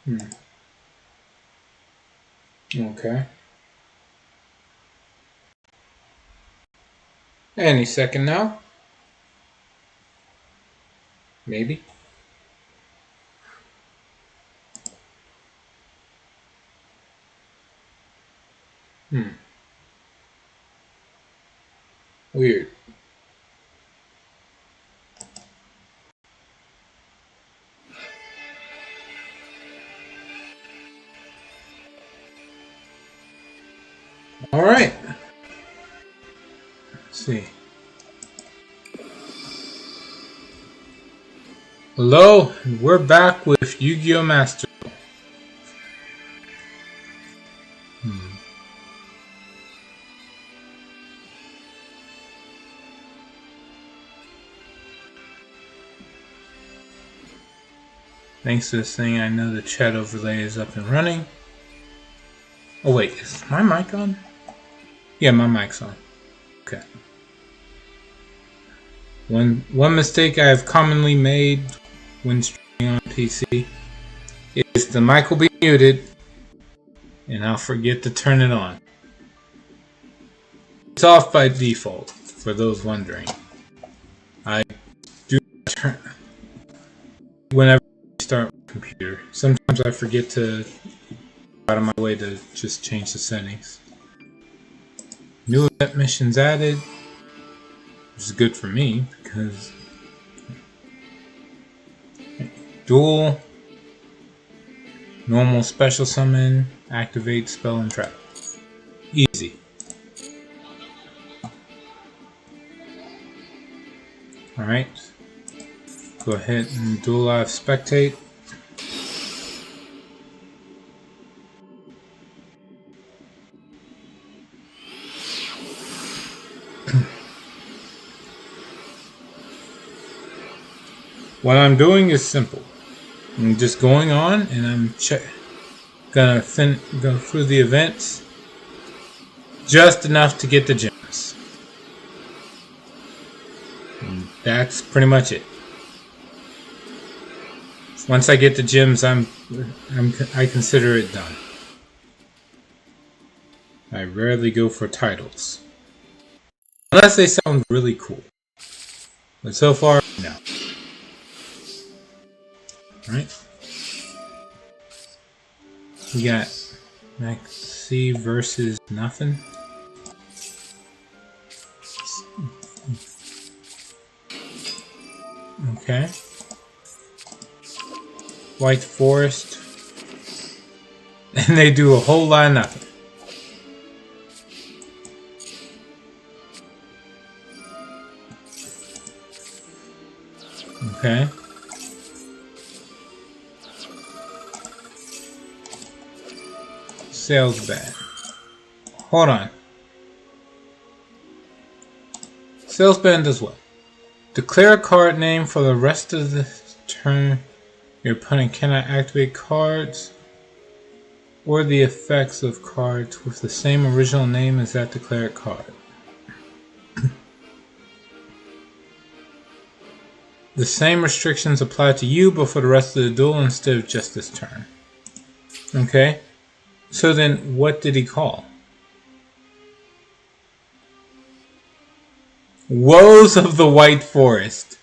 Hmm. Okay. Any second now? Maybe. Hmm. Weird. Alright. Let's see. Hello, we're back with Yu-Gi-Oh! Master. Hmm. Thanks to this thing, I know the chat overlay is up and running. Oh wait, is my mic on? Yeah, my mic's on. Okay. One mistake I have commonly made when streaming on PC is the mic will be muted and I'll forget to turn it on. It's off by default, for those wondering. I do turn whenever I start my computer. Sometimes I forget to go out of my way to just change the settings. New event missions added, which is good for me because duel, normal special summon, activate spell and trap. Easy. Alright. Go ahead and duel live spectate. What I'm doing is simple. I'm just going on and I'm gonna go through the events just enough to get the gems. And that's pretty much it. Once I get the gems, I consider it done. I rarely go for titles. Unless they sound really cool. But so far, no. Alright. We got Maxi versus nothing. Okay. White Forest. And they do a whole lot of nothing. Okay. Sales bad. Hold on. Sales band does what? Declare a card name for the rest of the turn. Your opponent cannot activate cards or the effects of cards with the same original name as that declared card. The same restrictions apply to you but for the rest of the duel instead of just this turn. Okay. So then what did he call? Woes of the White Forest.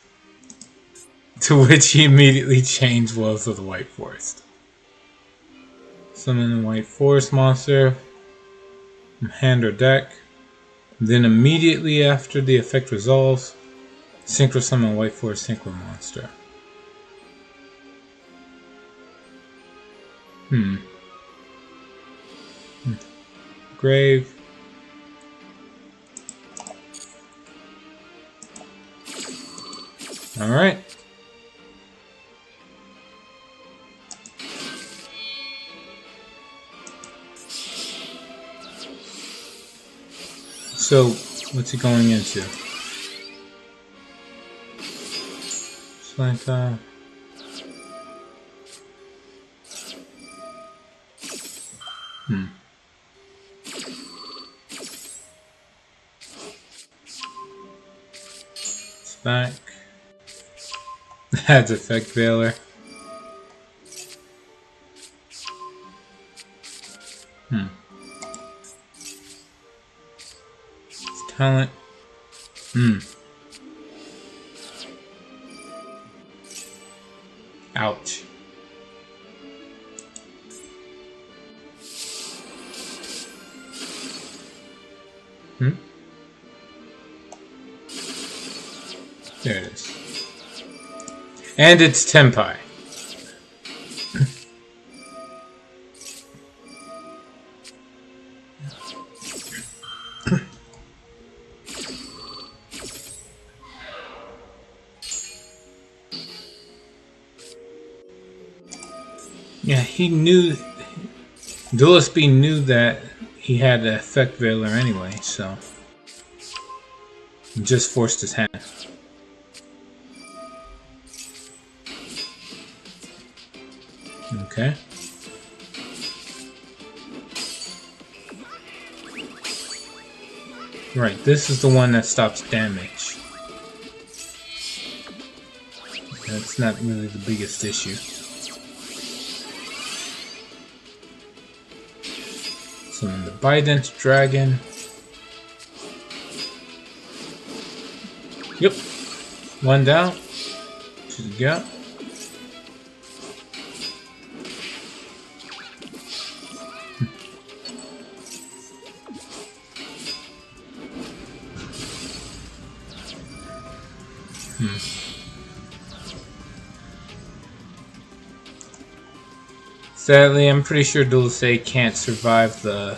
To which he immediately changed Woes of the White Forest. Summon the White Forest monster from hand or deck. Then immediately after the effect resolves, synchro summon White Forest synchro monster. Grave. Alright. So, what's he going into? Just like that. It's back. That's effect veiler. talent. Ouch. There it is. And it's Tenpai. Yeah, he knew. Duelist B knew that he had the effect veiler anyway, so he just forced his hand. Okay. Right, this is the one that stops damage. That's not really the biggest issue. Summon the Bident Dragon. Yep. One down. Two to go. Sadly, I'm pretty sure Duelist A can't survive the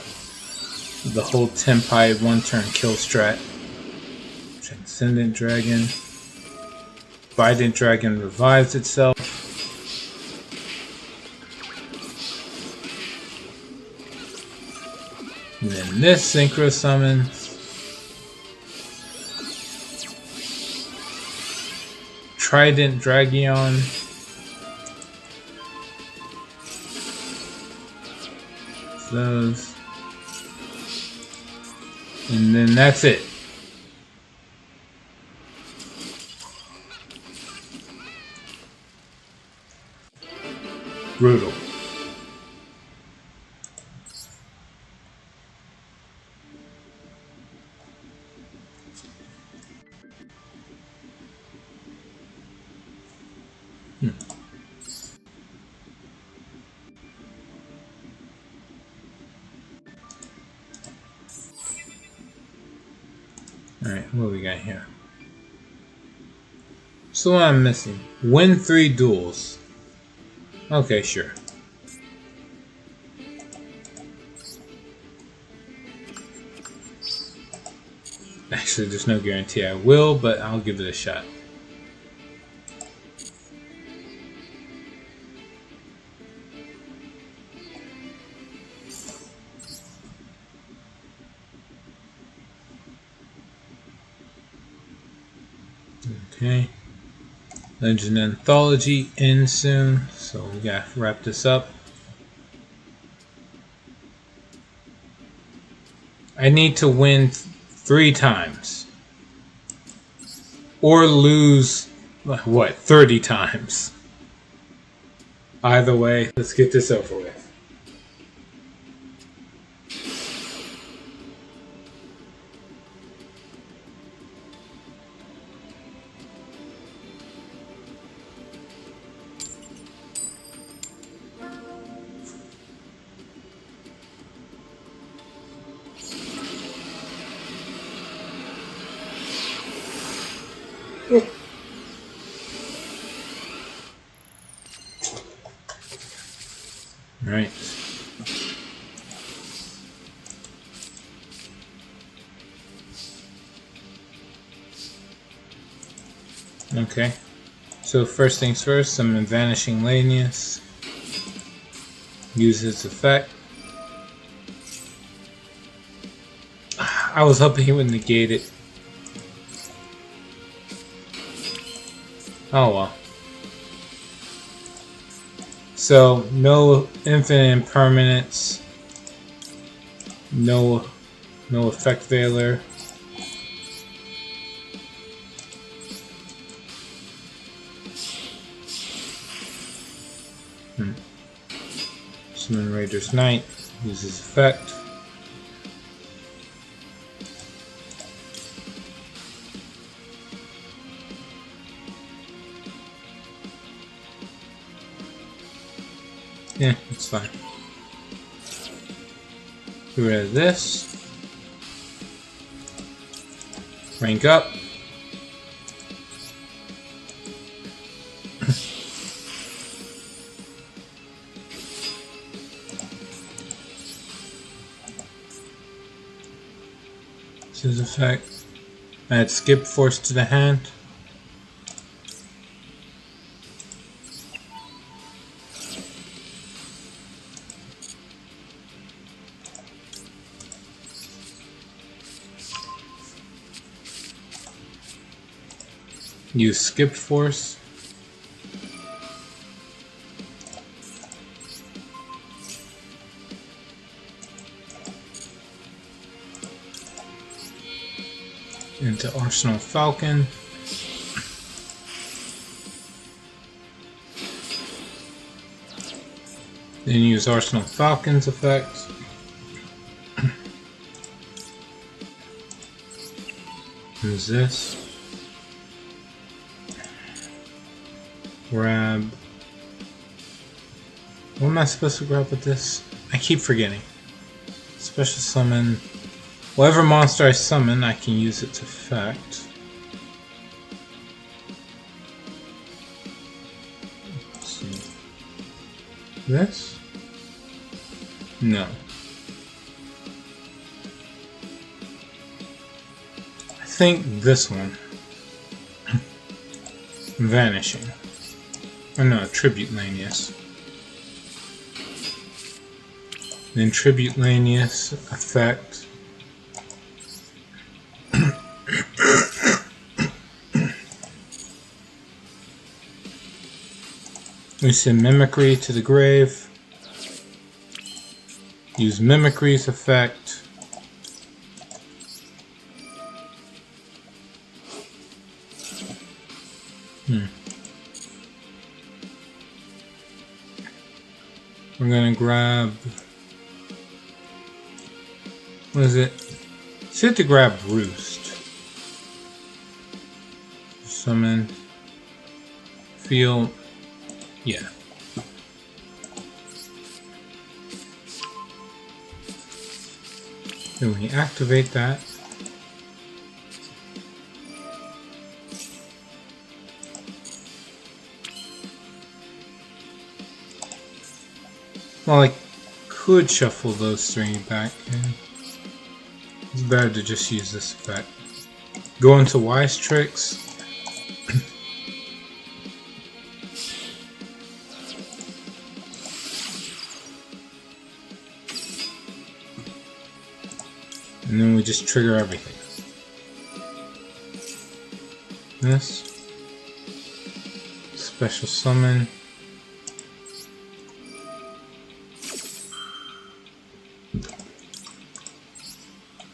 whole Tenpai one-turn kill strat. Transcendent Dragon. Bident Dragon revives itself. And then this Synchro summons. Trident Dragion. Those. And then that's it. Brutal. Alright, what do we got here? So what I'm missing? Win 3 duels. Okay, sure. Actually, there's no guarantee I will, but I'll give it a shot. Okay. Legend Anthology ends soon, so we gotta wrap this up. I need to win 3 times. Or lose, what, 30 times. Either way, let's get this over with. Alright. Okay. So first things first, summon Vanishing Lanius. Use its effect. I was hoping he would negate it. Oh well. So, no infinite impermanence, no effect veiler. Summon Raider's Knight, uses effect. Yeah, it's fine. Get rid of this. Rank up. This is effect. Add skip force to the hand. Use skip force. Into Arsenal Falcon. Then use Arsenal Falcon's effect. Use this. Grab. What am I supposed to grab with this? I keep forgetting. Special summon. Whatever monster I summon, I can use its effect. Let's see. This? No. I think this one. Vanishing. Oh no, Tribute Lanius. Then Tribute Lanius effect. We send Mimicry to the grave. Use Mimicry's effect. We're gonna grab. What is it? Set to grab Roost. Summon. Feel. Yeah. Then we activate that. Well, I could shuffle those three back. It's better to just use this effect. Go into Wise Tricks. And then we just trigger everything. This. Special summon.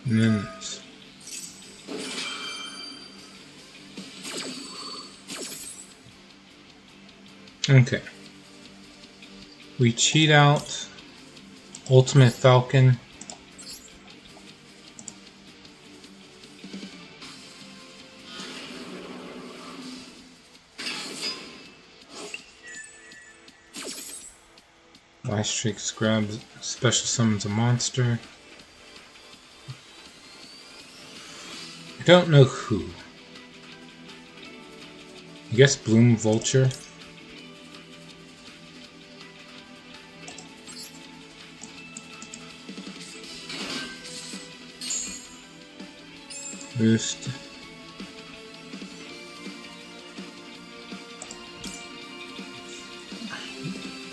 And then this. Okay. We cheat out Ultimate Falcon. Wise Tricks grabs special summons a monster. I don't know who. I guess Bloom Vulture. Boost.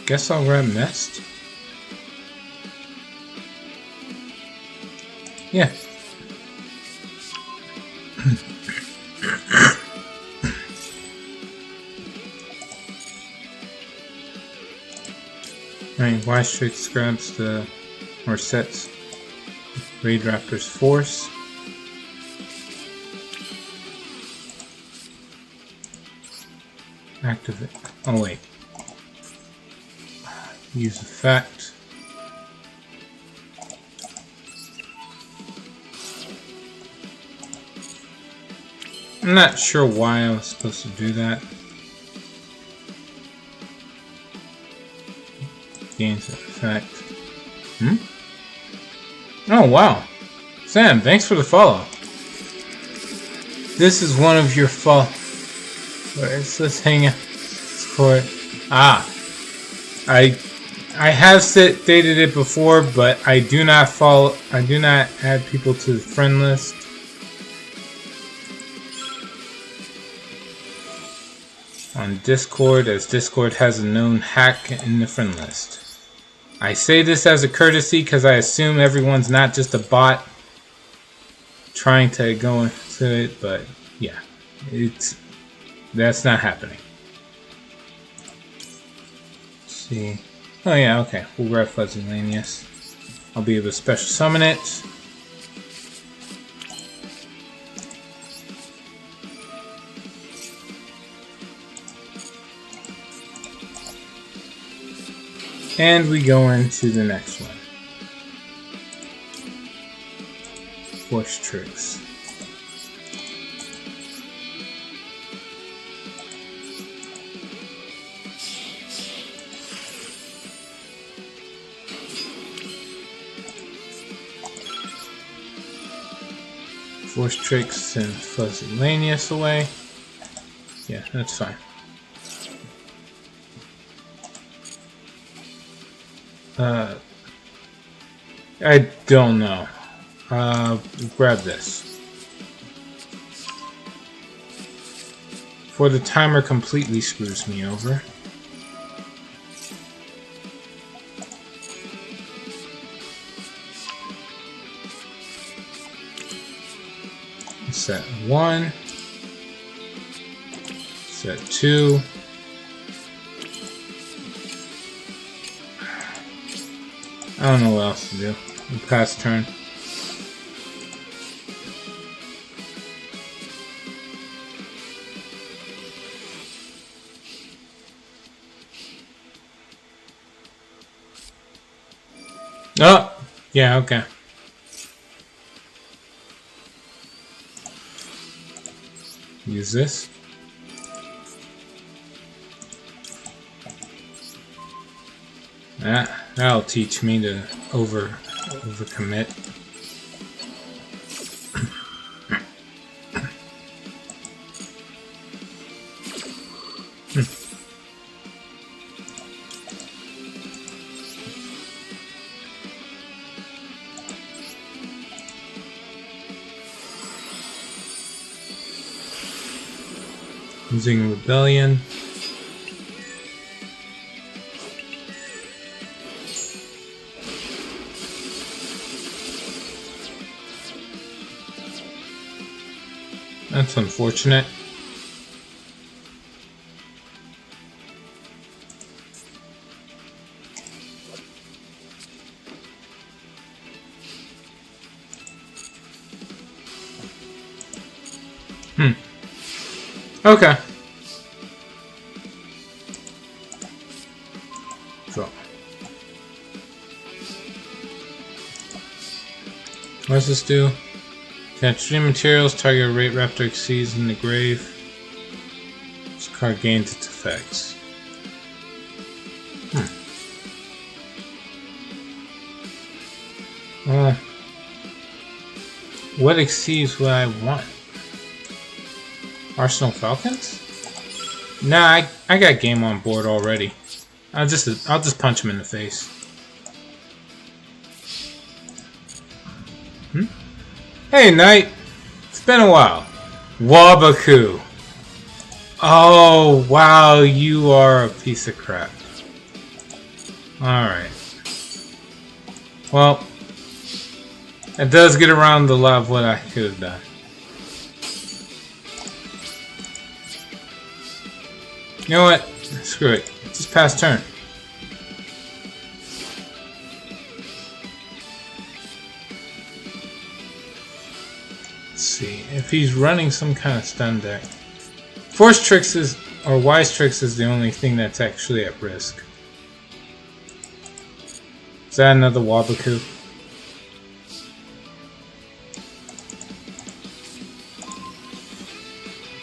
Guess I'll grab Nest. Yeah. Alright, Wise Tricks grabs the, or sets Raid Raptor's Force. Activate. Oh wait. Use effect. I'm not sure why I was supposed to do that. gains effect. Hmm? Oh, wow. Sam, thanks for the follow. This is one of your let's hang out. Discord. Ah. I have stated it before, but I do not add people to the friend list. On Discord, as Discord has a known hack in the friend list. I say this as a courtesy because I assume everyone's not just a bot trying to go into it, but yeah, that's not happening. Let's see. Oh yeah, okay. We'll grab Fuzzy Lanius. I'll be able to special summon it. And we go into the next one. Force Tricks. Force Tricks and Fuzzy Lanius away. Yeah, that's fine. I don't know. Grab this. For the timer completely screws me over. Set 1. Set 2. I don't know what else to do. Pass turn. Oh! Yeah, okay. Use this. That'll teach me to overcommit. Using Rebellion. That's unfortunate. Okay. So. What does this do? Catch 3 materials, target rate raptor exceeds in the grave. This card gains its effects. What exceeds what I want? Arsenal Falcons? Nah, I got game on board already. I'll just punch him in the face. Hey, Knight! It's been a while. Wabaku! Oh, wow, you are a piece of crap. Alright. Well, it does get around a lot of what I could have done. You know what? Screw it. Just pass turn. See if he's running some kind of stun deck. Force Tricks or Wise Tricks is the only thing that's actually at risk. Is that another Wabaku?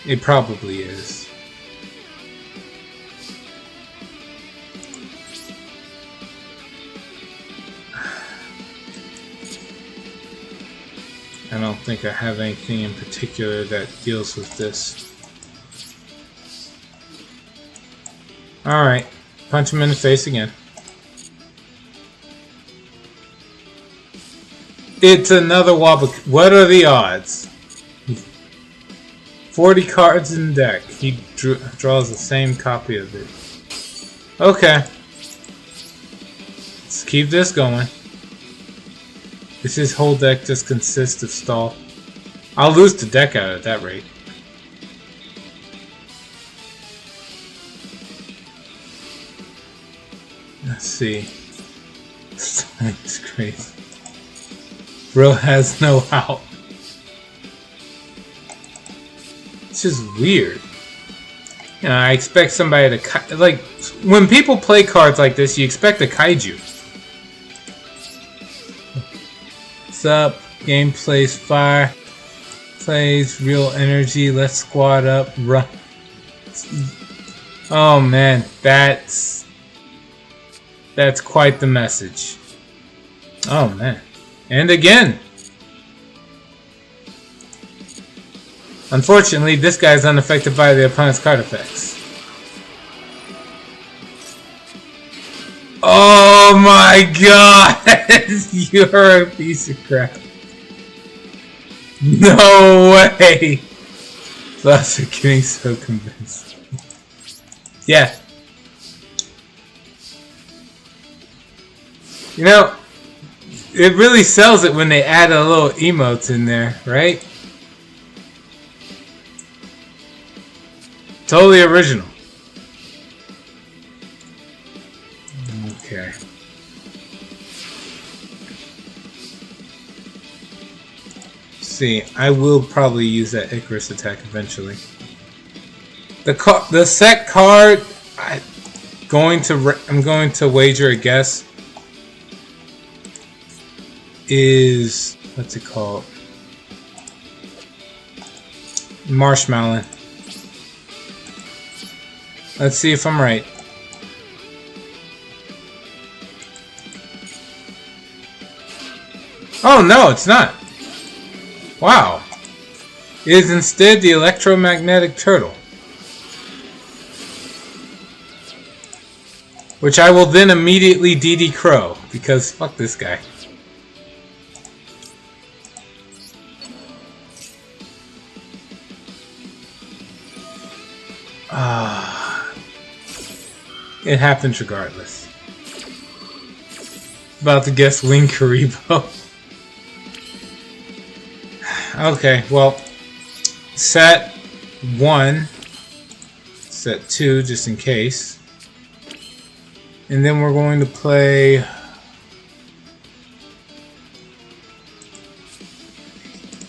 It probably is. I don't think I have anything in particular that deals with this. Alright, punch him in the face again. It's another Wobble. What are the odds? 40 cards in the deck. He draws the same copy of it. Okay. Let's keep this going. If his whole deck just consists of stall, I'll lose the deck out at that rate. Let's see. That's crazy. Bro has no out. It's just weird. You know, I expect somebody to like when people play cards like this, you expect a kaiju. What's up? Game plays fire. Plays real energy. Let's squad up. Run. Oh man, that's quite the message. Oh man. And again. Unfortunately, this guy is unaffected by the opponent's card effects. Oh my god! You're a piece of crap. No way! Thoughts are getting so convinced. Yeah. You know, it really sells it when they add a little emotes in there, right? Totally original. Okay. See, I will probably use that Icarus attack eventually. The set card, I'm going to wager a guess, is what's it called? Marshmallow. Let's see if I'm right. Oh no, it's not. Wow. It is instead the electromagnetic turtle. Which I will then immediately DD Crow, because fuck this guy. It happens regardless. About to guess Wing Karibo. Okay, well, set 1, set 2, just in case. And then we're going to play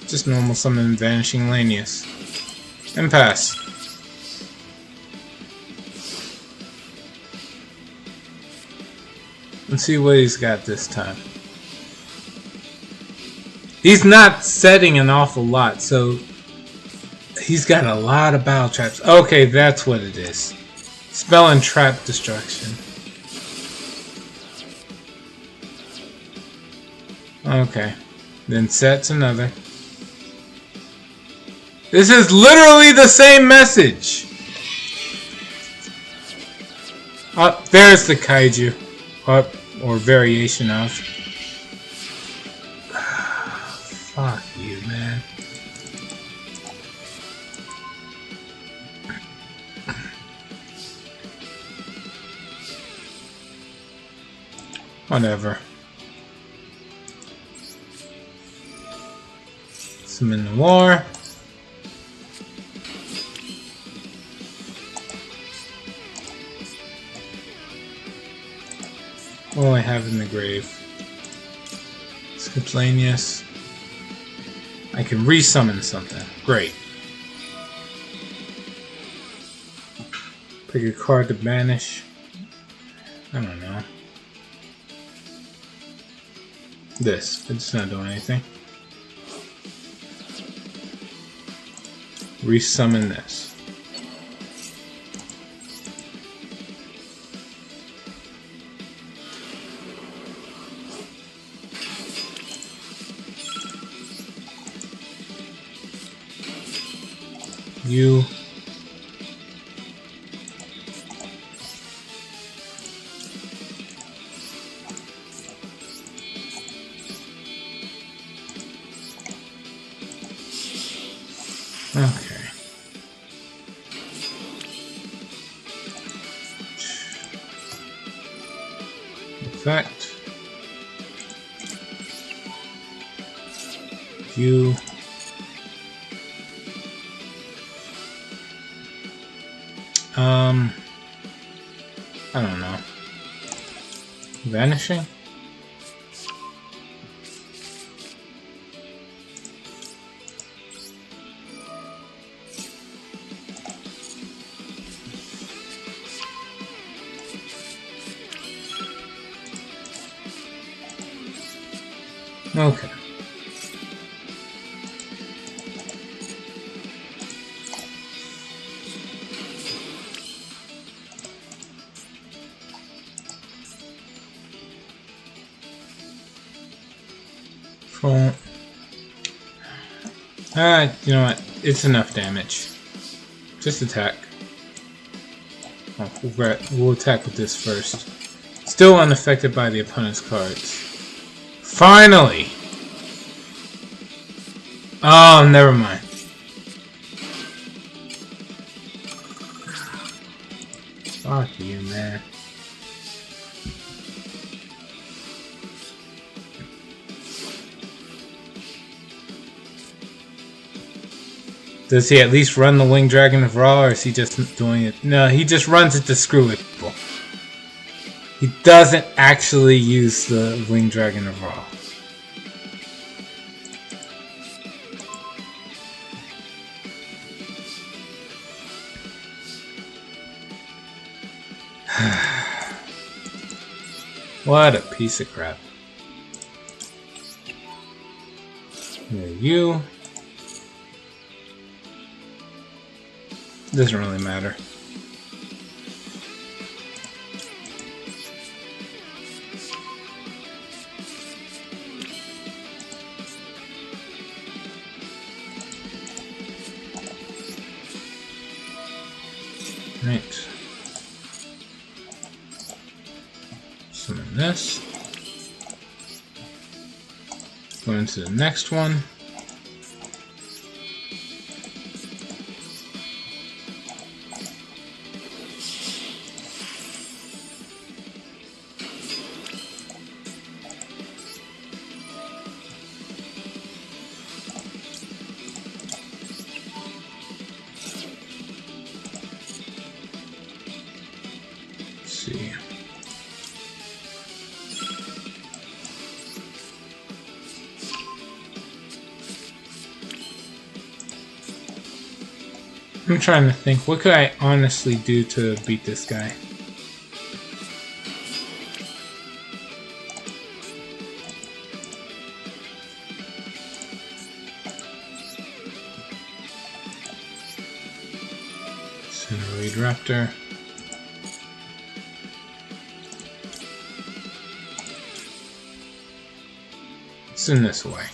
just normal summon Vanishing Lanius. And pass. Let's see what he's got this time. He's not setting an awful lot, so he's got a lot of battle traps. Okay, that's what it is. Spell and trap destruction. Okay, then sets another. This is literally the same message. Oh, there's the kaiju. Or variation of. Fuck you, man. Whatever. Summon the war. What do I have in the grave? Scoplanius. I can resummon something. Great. Pick a card to banish. I don't know. This. It's not doing anything. Resummon this. You. Okay. Effect. You. I don't know. Vanishing? Okay. Cool. You know what? It's enough damage. Just attack. Oh, we'll attack with this first. Still unaffected by the opponent's cards. Finally! Oh, never mind. Fuck you, man. Does he at least run the Winged Dragon of Ra, or is he just doing it? No, he just runs it to screw with people. He doesn't actually use the Winged Dragon of Ra. What a piece of crap. There you. Doesn't really matter. Right. Summon this. Go into the next one. See. I'm trying to think, what could I honestly do to beat this guy? Cineroid Raptor. Send this away.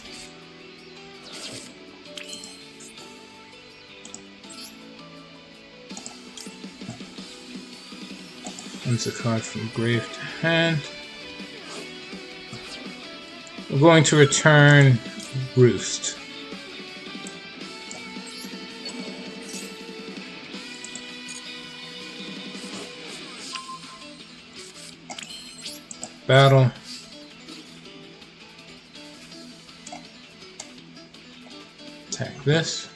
Once a card from grave to hand. We're going to return Roost. Battle. Attack this.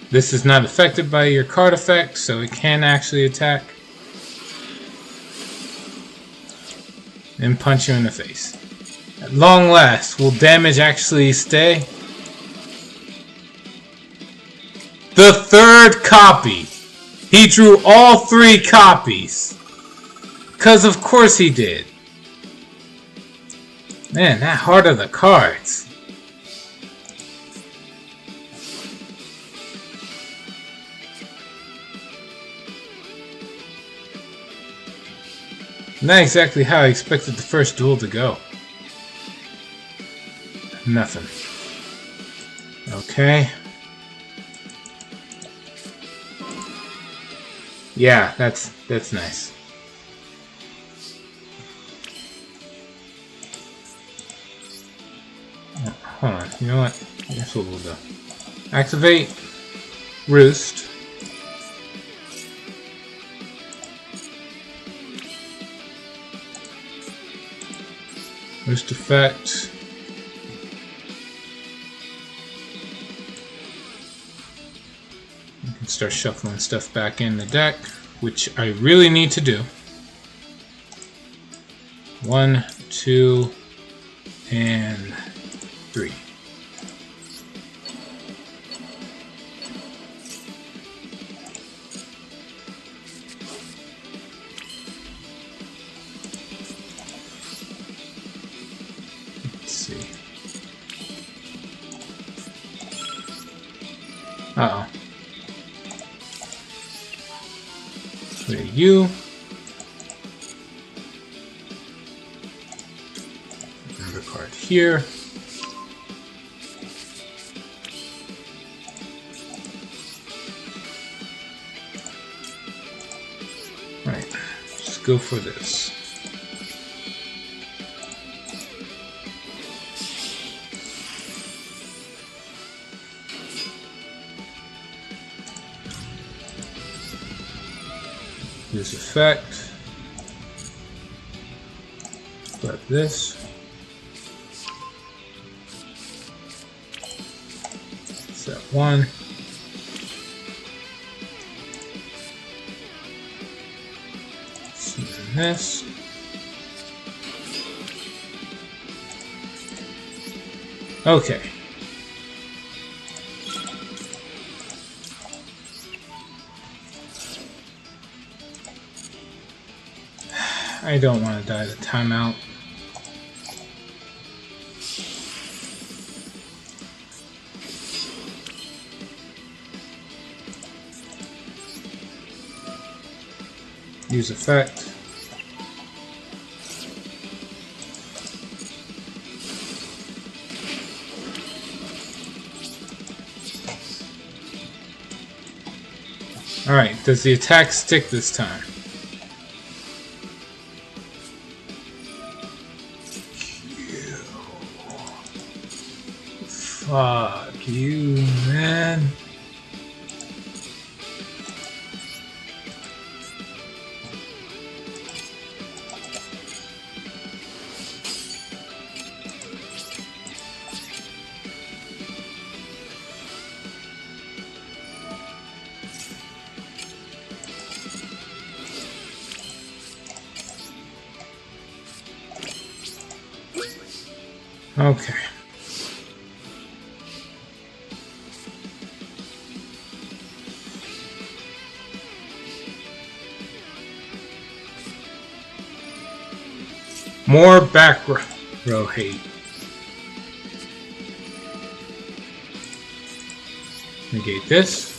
This is not affected by your card effect, so it can actually attack. And punch you in the face. At long last, will damage actually stay? The third copy! He drew all 3 copies! Because of course he did. Man, that heart of the cards. Not exactly how I expected the first duel to go. Nothing. Okay. Yeah, that's nice. Oh, hold on. You know what? Here's what we'll do. Activate Roost. Roost effect. You can start shuffling stuff back in the deck, which I really need to do. 1, 2, and 3. Let's see. Uh-oh. There you. Another card here. Right. Just go for this. This effect. Grab this. Set 1. Smooth this. Okay. I don't want to die the timeout. Use effect. Alright, does the attack stick this time? Fuck you, man. Okay. More back row hate. Negate this.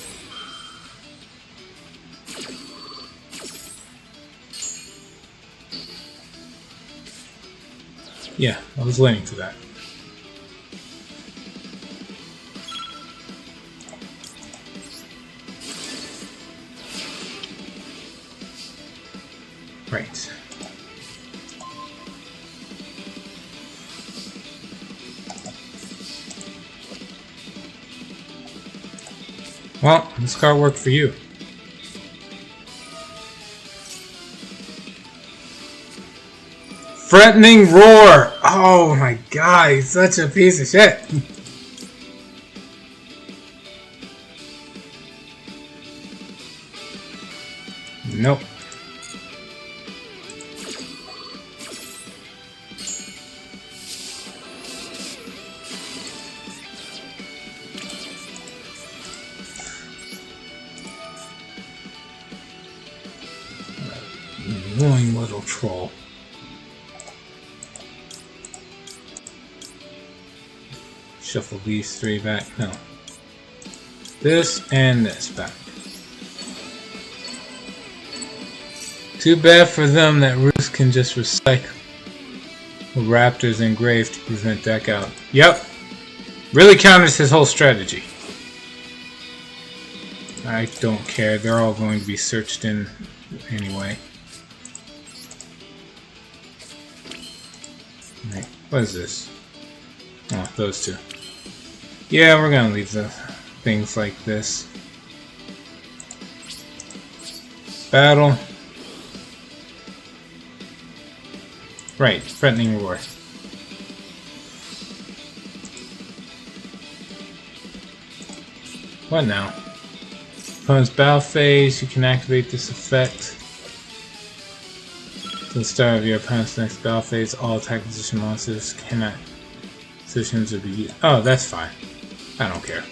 Yeah, I was waiting for that. Right. Well, this card worked for you. Threatening Roar! Oh my god, he's such a piece of shit. Nope. Annoying little troll. Shuffle these 3 back. No. This and this back. Too bad for them that Roost can just recycle Raptor's Engrave to prevent deck out. Yep, Really counters his whole strategy. I don't care. They're all going to be searched in anyway. Right. What is this? Oh, those two. Yeah, we're gonna leave the things like this. Battle. Right, threatening roar. What now? Opponent's battle phase, you can activate this effect. At the start of your opponent's next battle phase, all attack position monsters cannot positions will be used. Oh, that's fine. I don't care.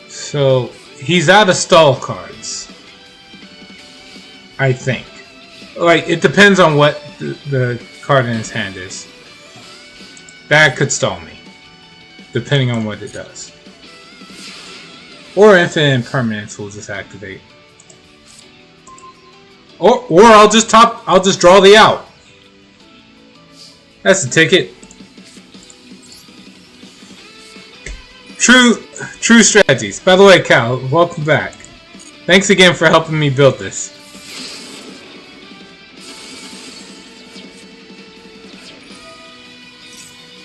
So, he's out of stall cards. I think. Like, it depends on what the card in his hand is. That could stall me. Depending on what it does. Or Infinite Impermanence will just activate. Or I'll just draw the out. That's the ticket. True strategies. By the way, Cal, welcome back. Thanks again for helping me build this.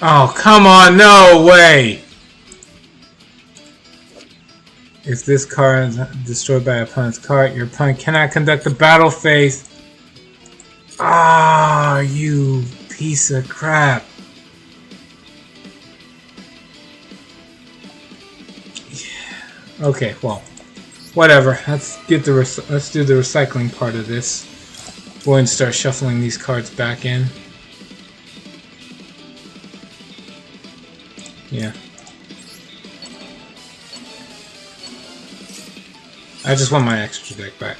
Oh, come on, no way! If this card is destroyed by opponent's card, your opponent cannot conduct a battle phase. Ah, you piece of crap. Yeah. Okay, well, whatever. Let's do the recycling part of this. Go ahead and start shuffling these cards back in. Yeah. I just want my extra deck back.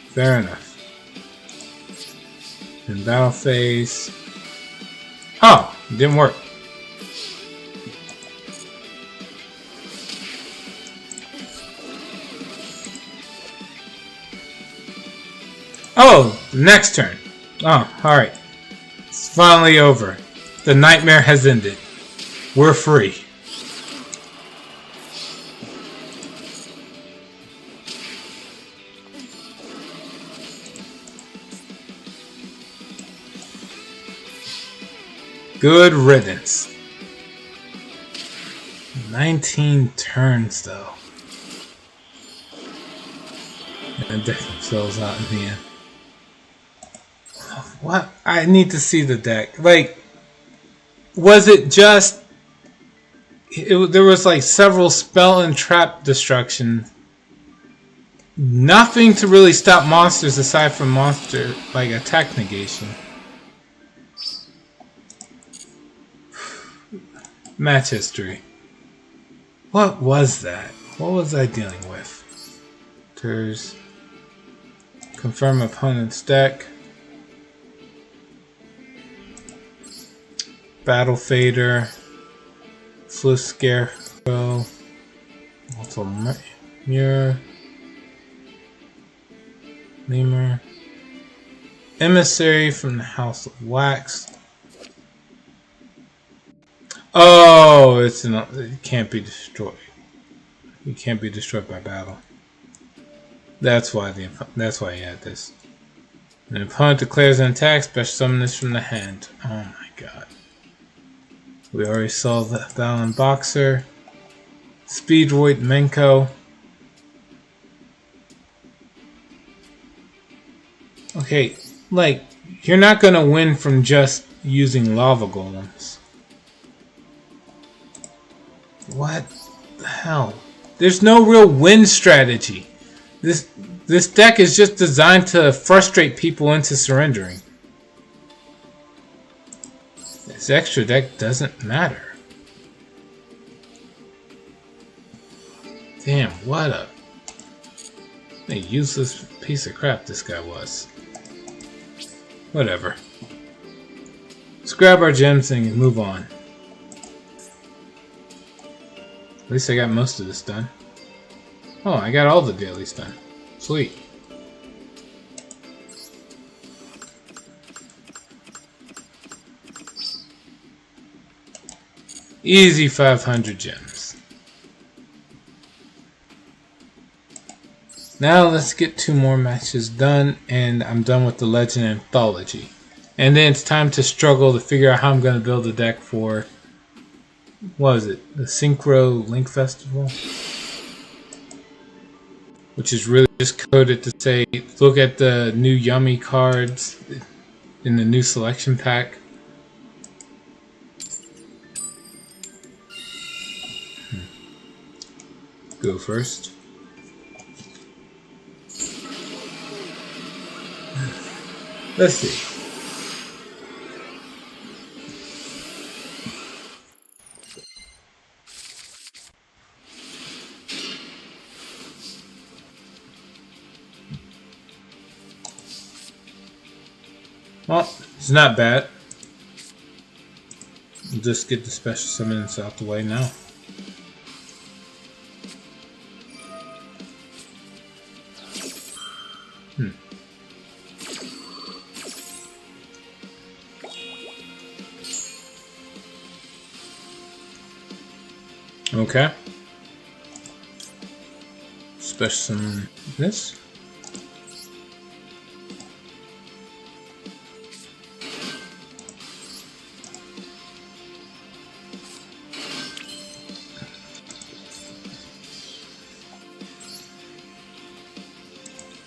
Fair enough. In battle phase. Oh! It didn't work. Oh! Next turn. Oh, alright. It's finally over. The nightmare has ended. We're free. Good riddance. 19 turns, though. And deck themselves out in the end. What? I need to see the deck. Like, was it just... there was like several spell and trap destruction. Nothing to really stop monsters aside from monster, like attack negation. Match history. What was that? What was I dealing with? Ters. Confirm opponent's deck. Battle Fader. Flu Scarecrow. Also Mirror. Lemur. Emissary from the House of Wax. Oh, it can't be destroyed. It can't be destroyed by battle. That's why he had this. An opponent declares an attack, special summon this from the hand. Oh my god. We already saw the Balin Boxer. Speedroid Menko. Okay, like, you're not gonna win from just using lava golems. What the hell? There's no real win strategy. This deck is just designed to frustrate people into surrendering. This extra deck doesn't matter. Damn, what a useless piece of crap this guy was. Whatever. Let's grab our gems and move on. At least I got most of this done. Oh, I got all the dailies done. Sweet. Easy 500 gems. Now let's get 2 more matches done, and I'm done with the Legend Anthology. And then it's time to struggle to figure out how I'm going to build a deck for, what was it, the Synchro Link Festival? Which is really just coded to say, look at the new yummy cards in the new selection pack. Go first. Let's see. Well, it's not bad. We'll just get the special summons out the way now. Okay. Special summon this.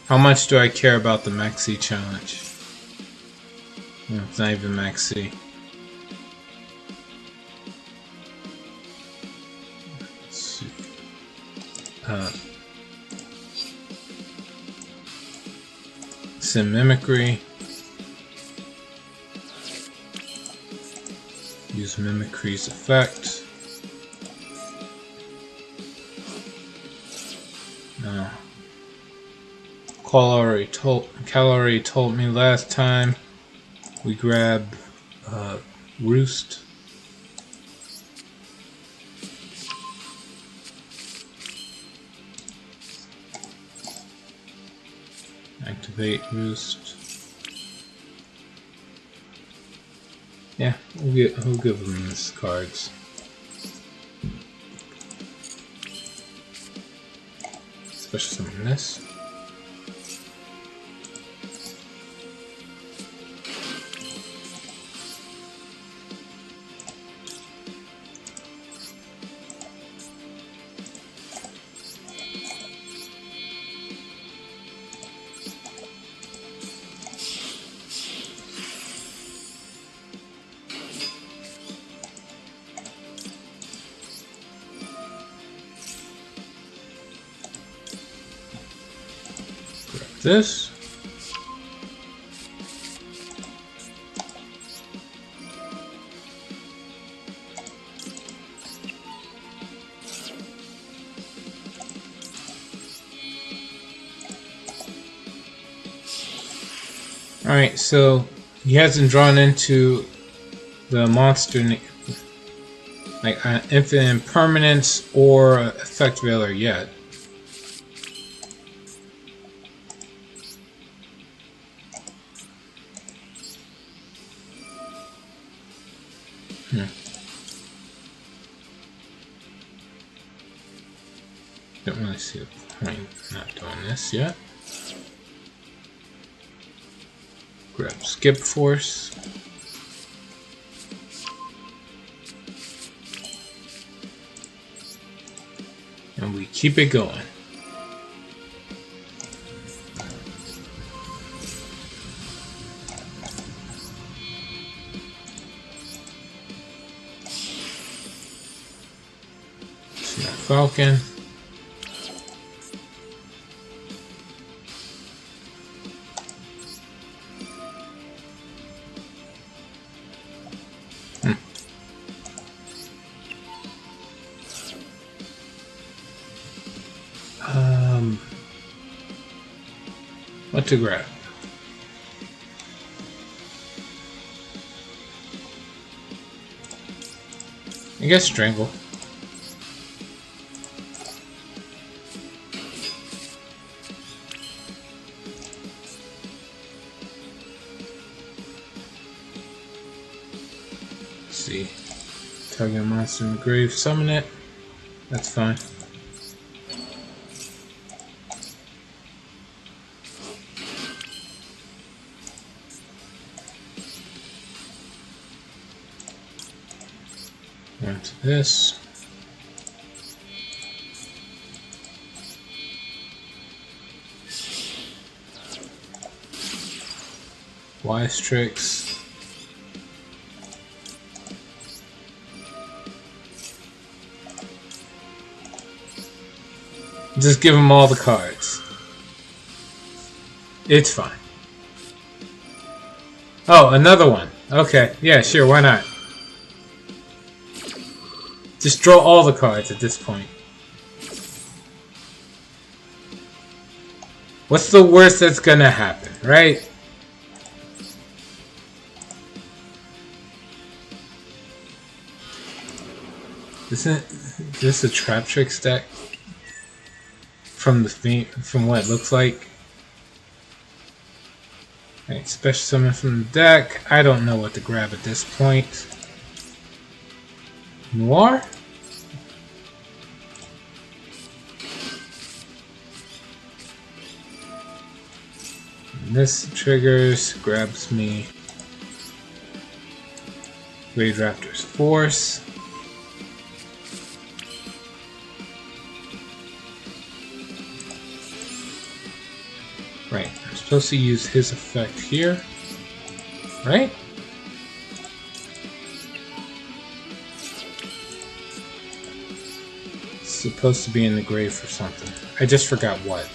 How much do I care about the Maxi challenge? Well, it's not even Maxi. Let's see. Sim Mimicry. Use Mimicry's effect. Cal already told me last time we grab Roost. Activate Roost. Yeah, we'll give them these cards. Special summon this. This. Alright, so he hasn't drawn into the monster like Infinite Impermanence or Effect Veiler yet. Don't really see the point not doing this yet. Grab Skip Force. And we keep it going. Falcon. What to grab? I guess Strangle. see. Target a monster in the grave, summon it. That's fine. Onto this. Wise tricks. Just give him all the cards. It's fine. Oh, another one. Okay, yeah, sure, why not? Just draw all the cards at this point. What's the worst that's gonna happen, right? Isn't this a Trap Tricks deck? From the theme, from what it looks like. Alright, special summon from the deck. I don't know what to grab at this point. Noir? And this triggers, grabs me Rage Raptor's Force. Right, I'm supposed to use his effect here, right? It's supposed to be in the grave for something. I just forgot what.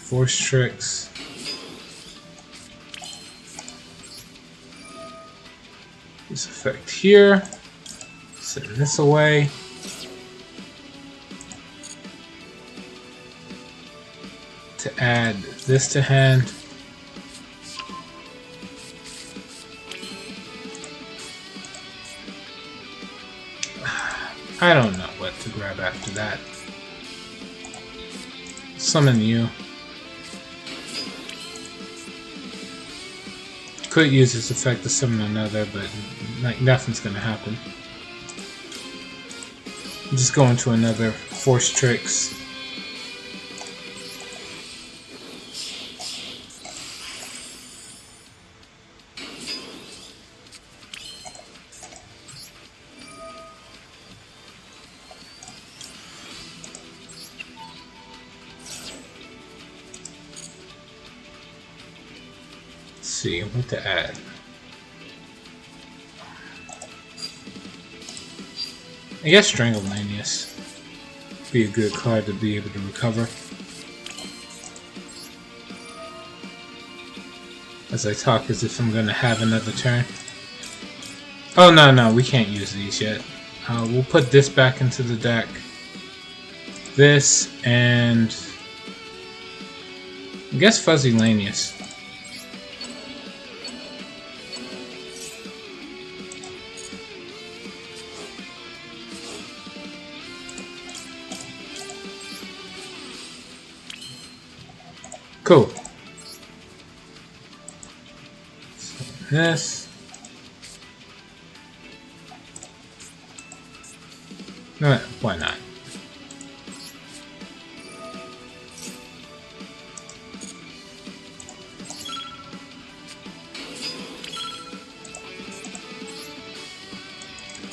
Force tricks. This effect here. Send this away. To add this to hand. I don't know what to grab after that. Summon you. Could use this effect to summon another, but nothing's gonna happen. Just go into another Force Tricks. See what to add. I guess Stranglemanius be a good card to be able to recover. As I talk as if I'm going to have another turn. Oh no, we can't use these yet. We'll put this back into the deck. This and I guess Fuzzy Lanius. Cool. So this. No, why not?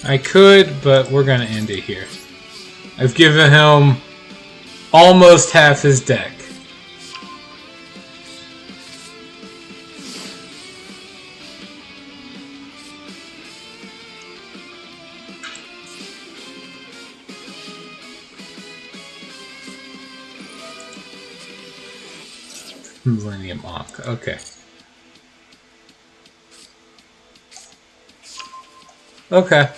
I could, but we're gonna end it here. I've given him almost half his deck. Millennium Ankh, okay. Okay.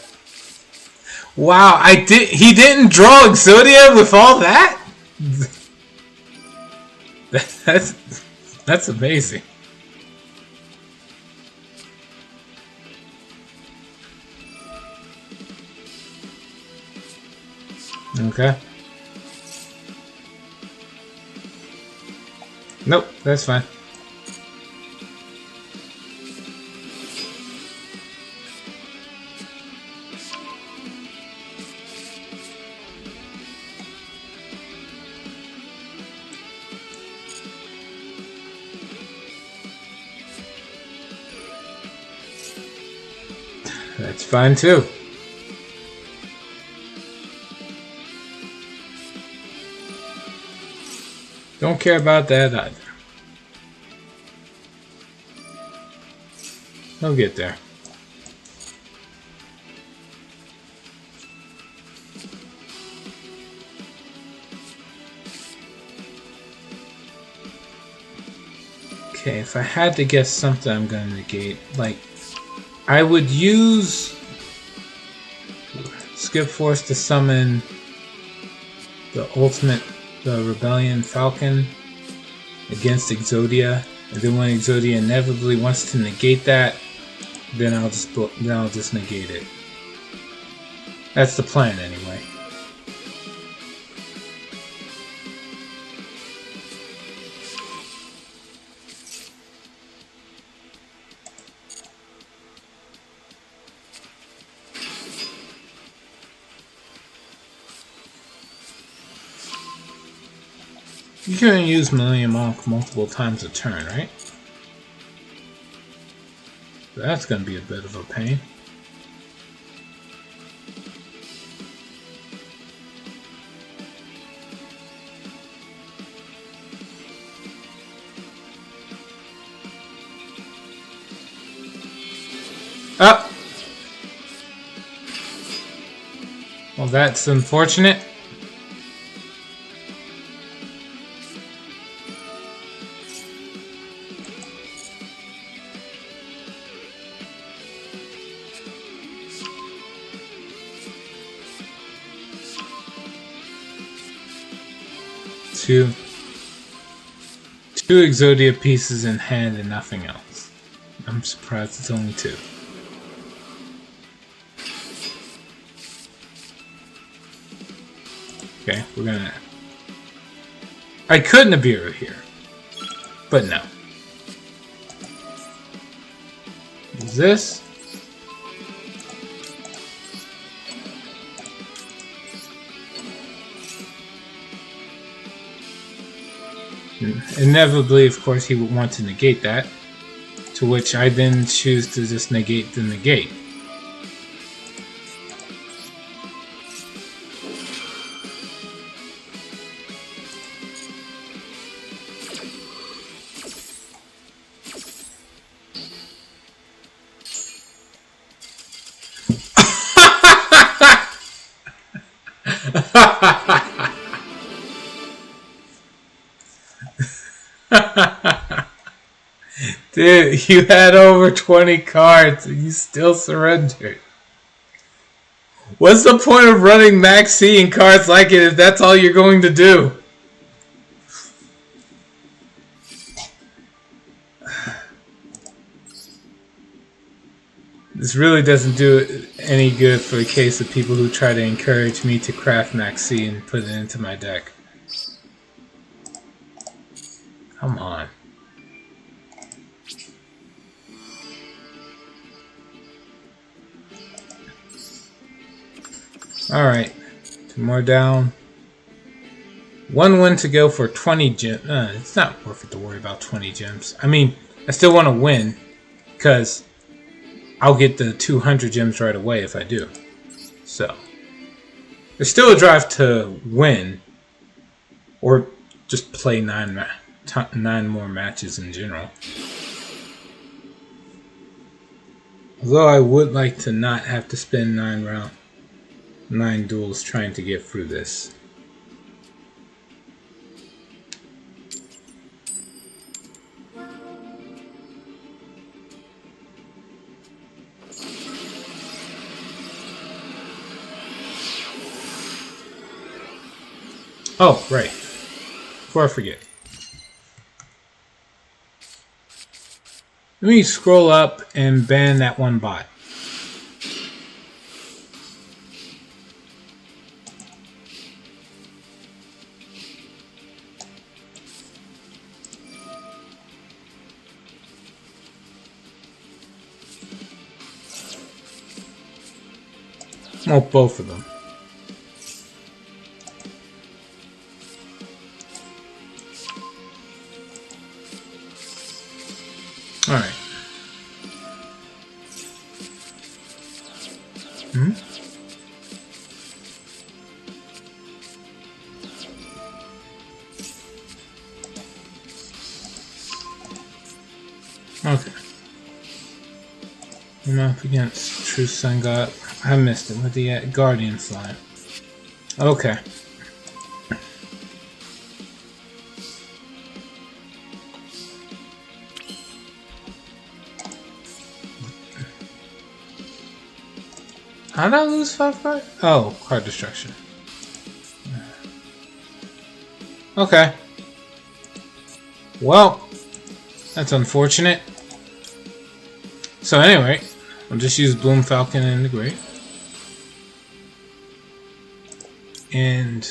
Wow, he didn't draw Exodia with all that? That's amazing. Okay. Nope, that's fine. That's fine too. Don't care about that either. He'll get there. Okay, if I had to guess something I'm going to negate, like, I would use Skip Force to summon the Rebellion Falcon against Exodia, and then when Exodia inevitably wants to negate that, then I'll just negate it. That's the plan anyway. You can use Millennium Monk multiple times a turn, right? That's going to be a bit of a pain. Up! Well, that's unfortunate. Two Exodia pieces in hand and nothing else. I'm surprised it's only two. Okay, we're gonna... I could Nibiru here, but no. Is this? Inevitably, of course, he would want to negate that, to which I then choose to just negate the negate. Dude, you had over 20 cards and you still surrendered. What's the point of running Max C and cards like it if that's all you're going to do? This really doesn't do any good for the case of people who try to encourage me to craft Max C and put it into my deck. Come on. Alright, 2 more down. 1 win to go for 20 gems. It's not worth it to worry about 20 gems. I mean, I still want to win, because I'll get the 200 gems right away if I do. So, there's still a drive to win, or just play 9 more matches in general. Although I would like to not have to spend 9 duels trying to get through this. Oh, right. Before I forget. Let me scroll up and ban that one bot. Well, both of them. Alright. Hmm? Okay. I'm up against True Sun God. I missed it with the Guardian Slime. Okay. How did I lose 5 cards? Oh, card destruction. Okay. Well, that's unfortunate. So anyway, I'll just use Bloom Falcon in the grave. And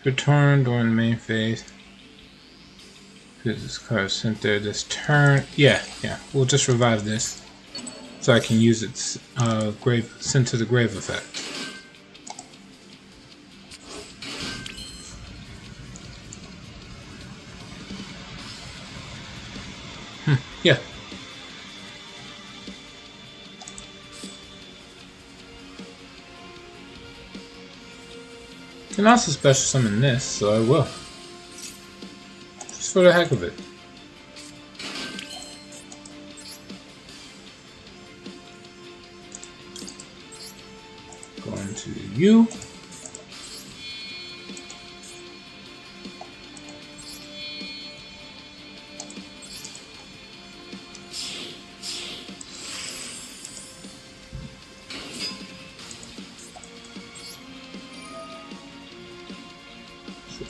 return during the main phase. Because this card is sent there this turn. Yeah, we'll just revive this. So I can use its grave sent to the grave effect. Yeah. Can also special summon this, so I will. Just for the heck of it. Going to you.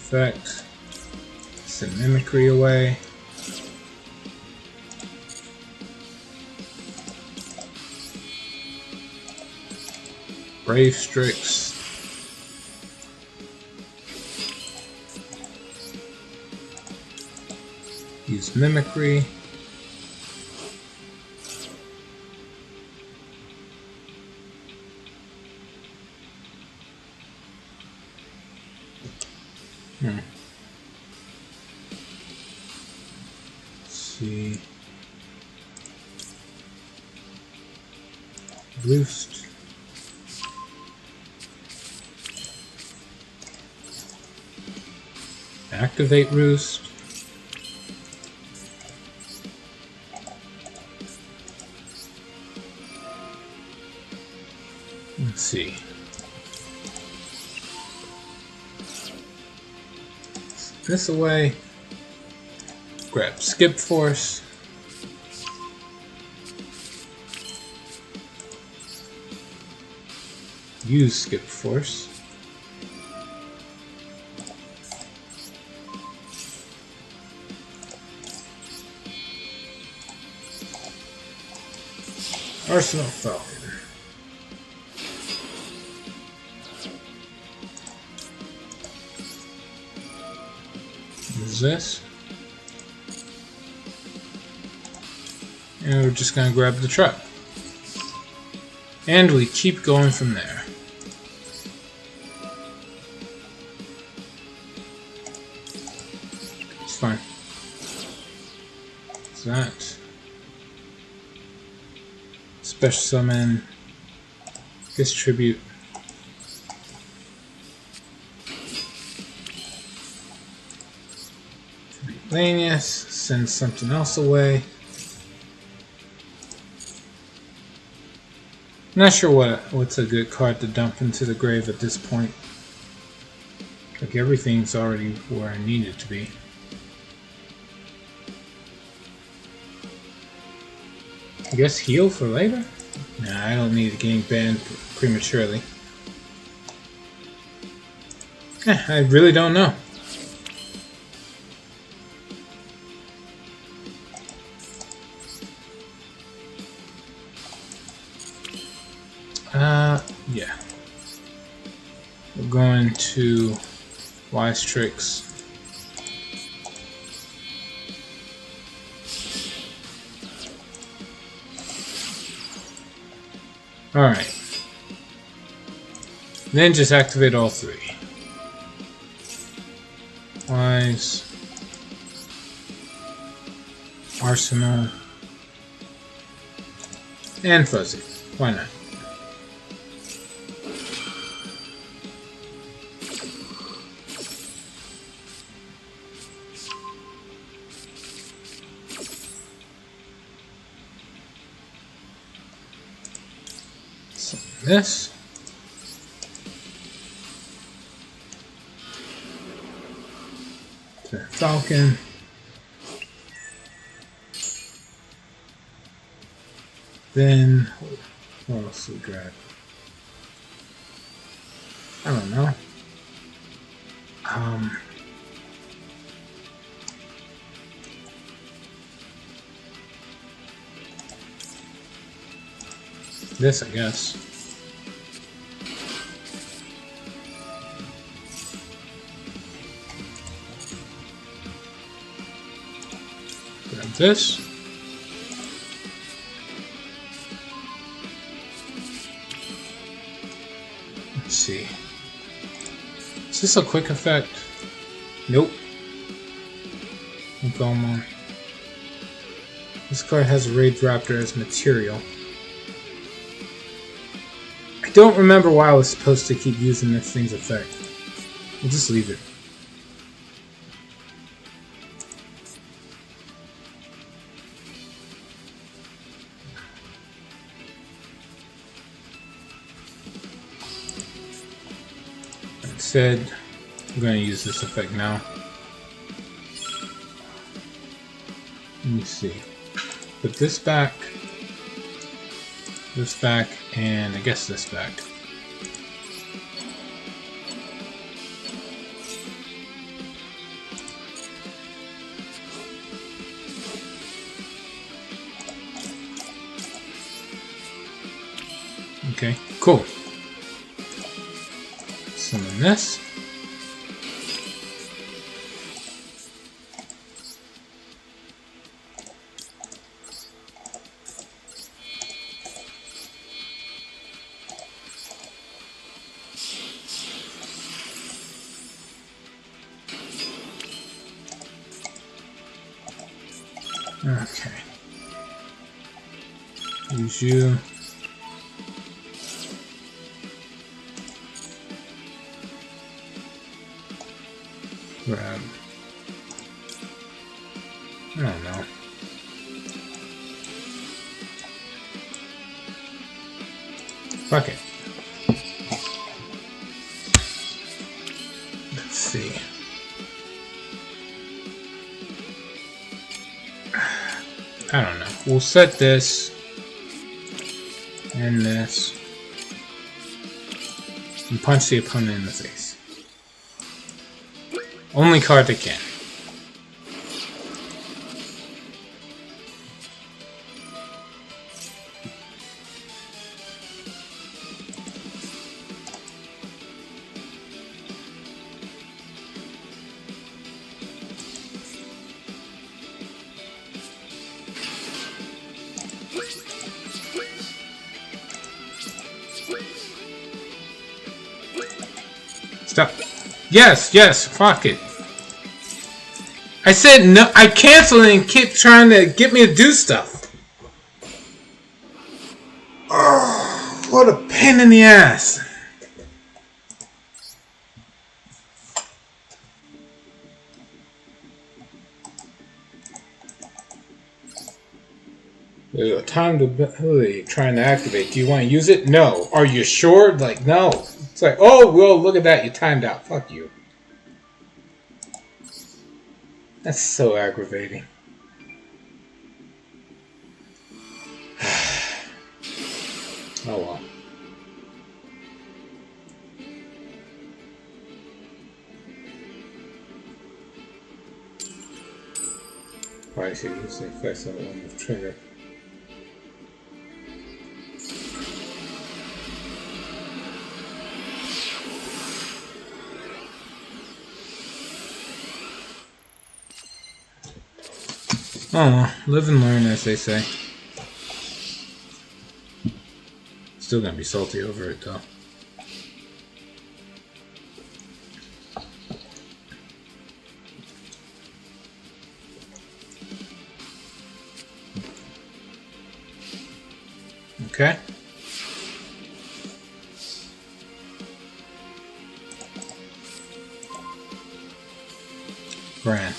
Effect. Send Mimicry away. Brave Strix. Use Mimicry. Let's see. Roost. Activate Roost. Let's see. This away. Grab Skip Force. Use Skip Force. Arsenal Falcon. Use this. And we're just going to grab the truck. And we keep going from there. It's fine. What's that? Special summon. Distribute. Lanius. Send something else away. Not sure what's a good card to dump into the grave at this point. Like everything's already where I need it to be. I guess heal for later? Nah, I don't need to gain banned prematurely. I really don't know. Yeah. We're going to Wise Tricks. Alright. Then just activate all three. Wise. Arsenal. And Fuzzy. Why not? This. The Falcon. Then, what else we grab? I don't know. This, I guess. Grab this. Let's see. Is this a quick effect? Nope. Belmont. This card has a Rage Raptor as material. I don't remember why I was supposed to keep using this thing's effect. We'll just leave it. Instead, I'm going to use this effect now. Let me see. Put this back, and I guess this back. Okay, cool. Summon this. Okay. Use you. Grab. I don't know. Fuck it. Let's see. I don't know. We'll set this and this and punch the opponent in the face. Only card that can. Stop. Yes, yes, fuck it. I said no, I canceled it and kept trying to get me to do stuff. Oh, what a pain in the ass. Time to ability trying to activate. Do you want to use it? No. Are you sure? Like, no. It's like, oh, well, look at that. You timed out. Fuck you. That's so aggravating. Oh, well. Probably should use the effects on the trigger. Oh, live and learn, as they say. Still gonna be salty over it though. Okay. Grand.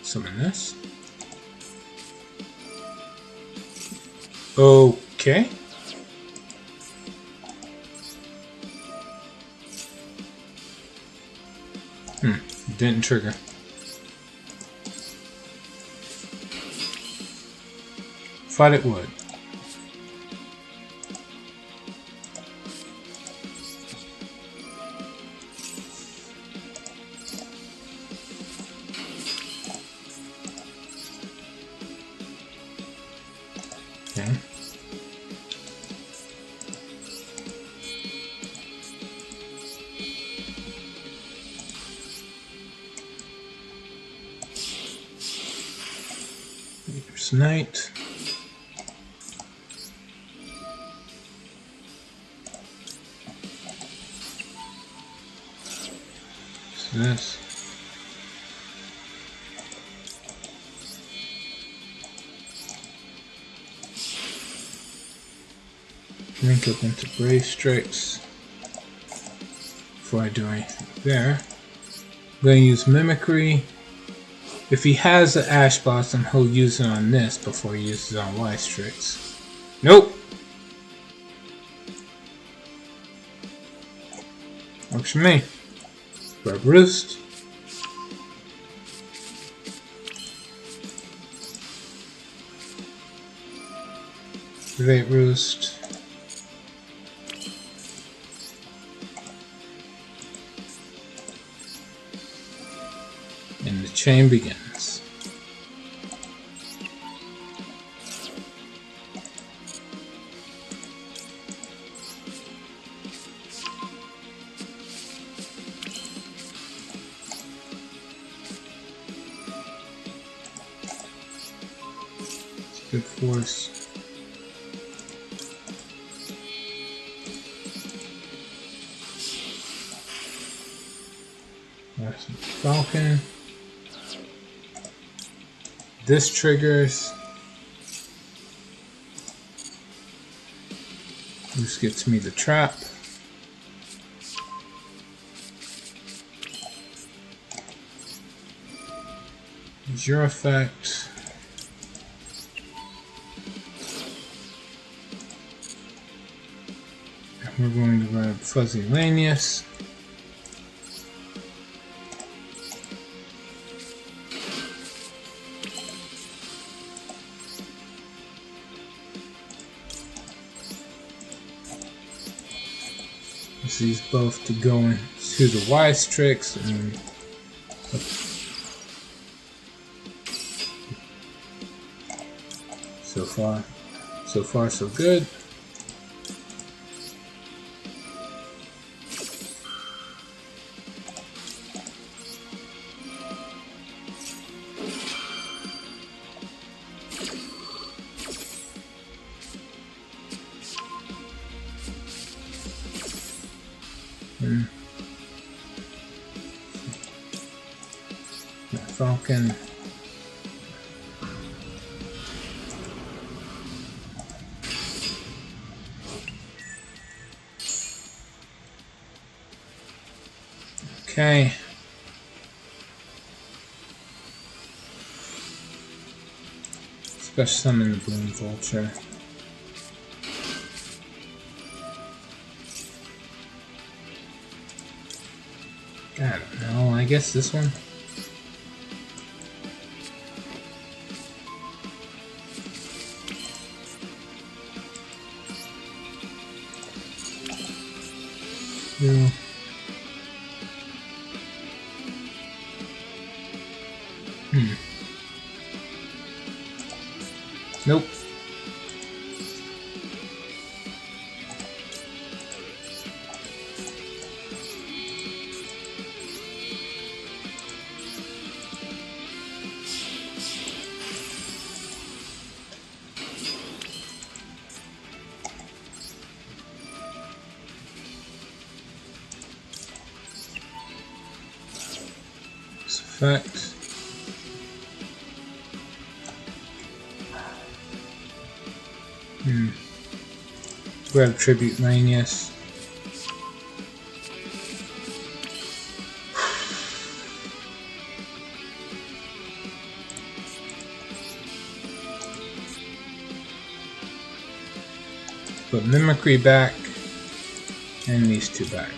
Summon this. Okay. Didn't trigger. Thought it would. Okay. There's Knight. This. Link up into Brave Strikes before I do anything there. I'm going to use Mimicry. If he has an Ash Blossom, he'll use it on this before he uses it on Y-Strix. Nope! Works for me. Grab Roost. Activate Roost. And the chain begins. Good force. There's some Falcon. This triggers. This gets me the trap. Use your effect. We're going to grab Fuzzy Lanius. Use these both to go into the Y-Strix and so far so good. Falcon. Okay. Special summon the Bloom Vulture. I don't know, I guess this one. Yeah. Nope. Effect. Grab Tribute Manius. Put Mimicry back, and these two back.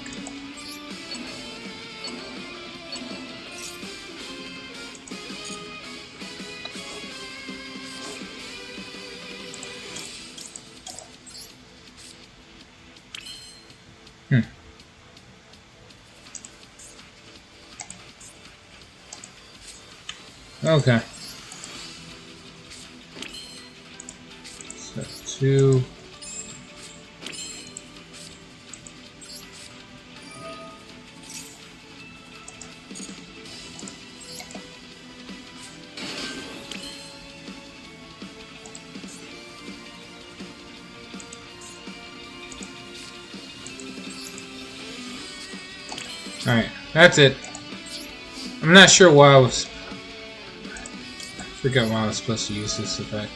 Okay. So 2. Alright, that's it. I'm not sure why I forgot why I was supposed to use this effect.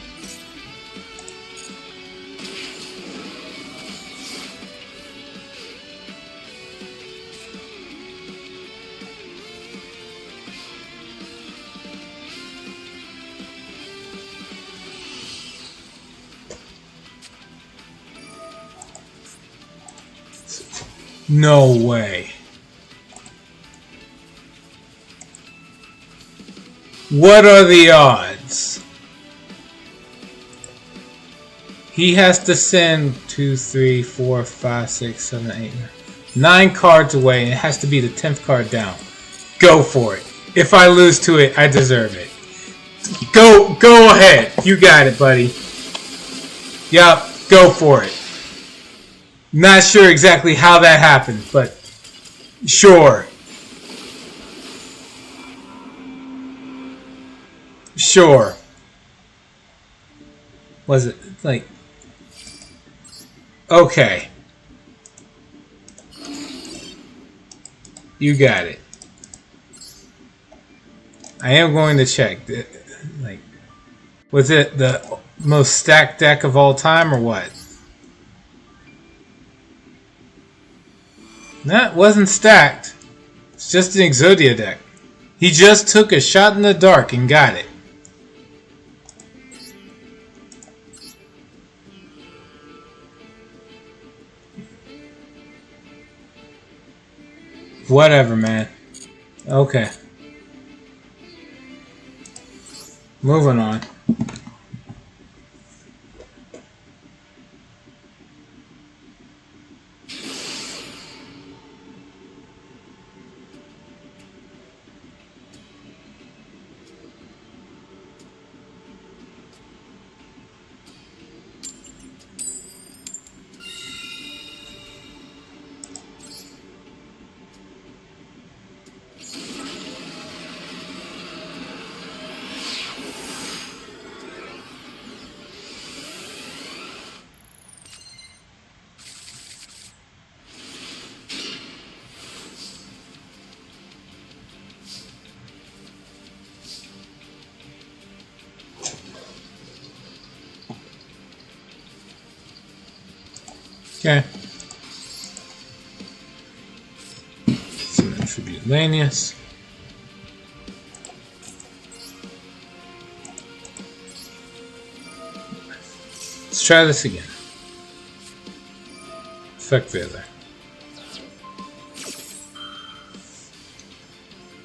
No way. What are the odds? He has to send 2, 3, 4, 5, 6, 7, 8, 9 cards away, and it has to be the 10th card down. Go for it. If I lose to it, I deserve it. Go ahead. You got it, buddy. Yup, go for it. Not sure exactly how that happened, but sure. Sure. Was it like... Okay. You got it. I am going to check. Like, was it the most stacked deck of all time or what? That wasn't stacked. It's just an Exodia deck. He just took a shot in the dark and got it. Whatever, man. Okay. Moving on. Okay. Some attribute Lanius. Let's try this again. Effect the other.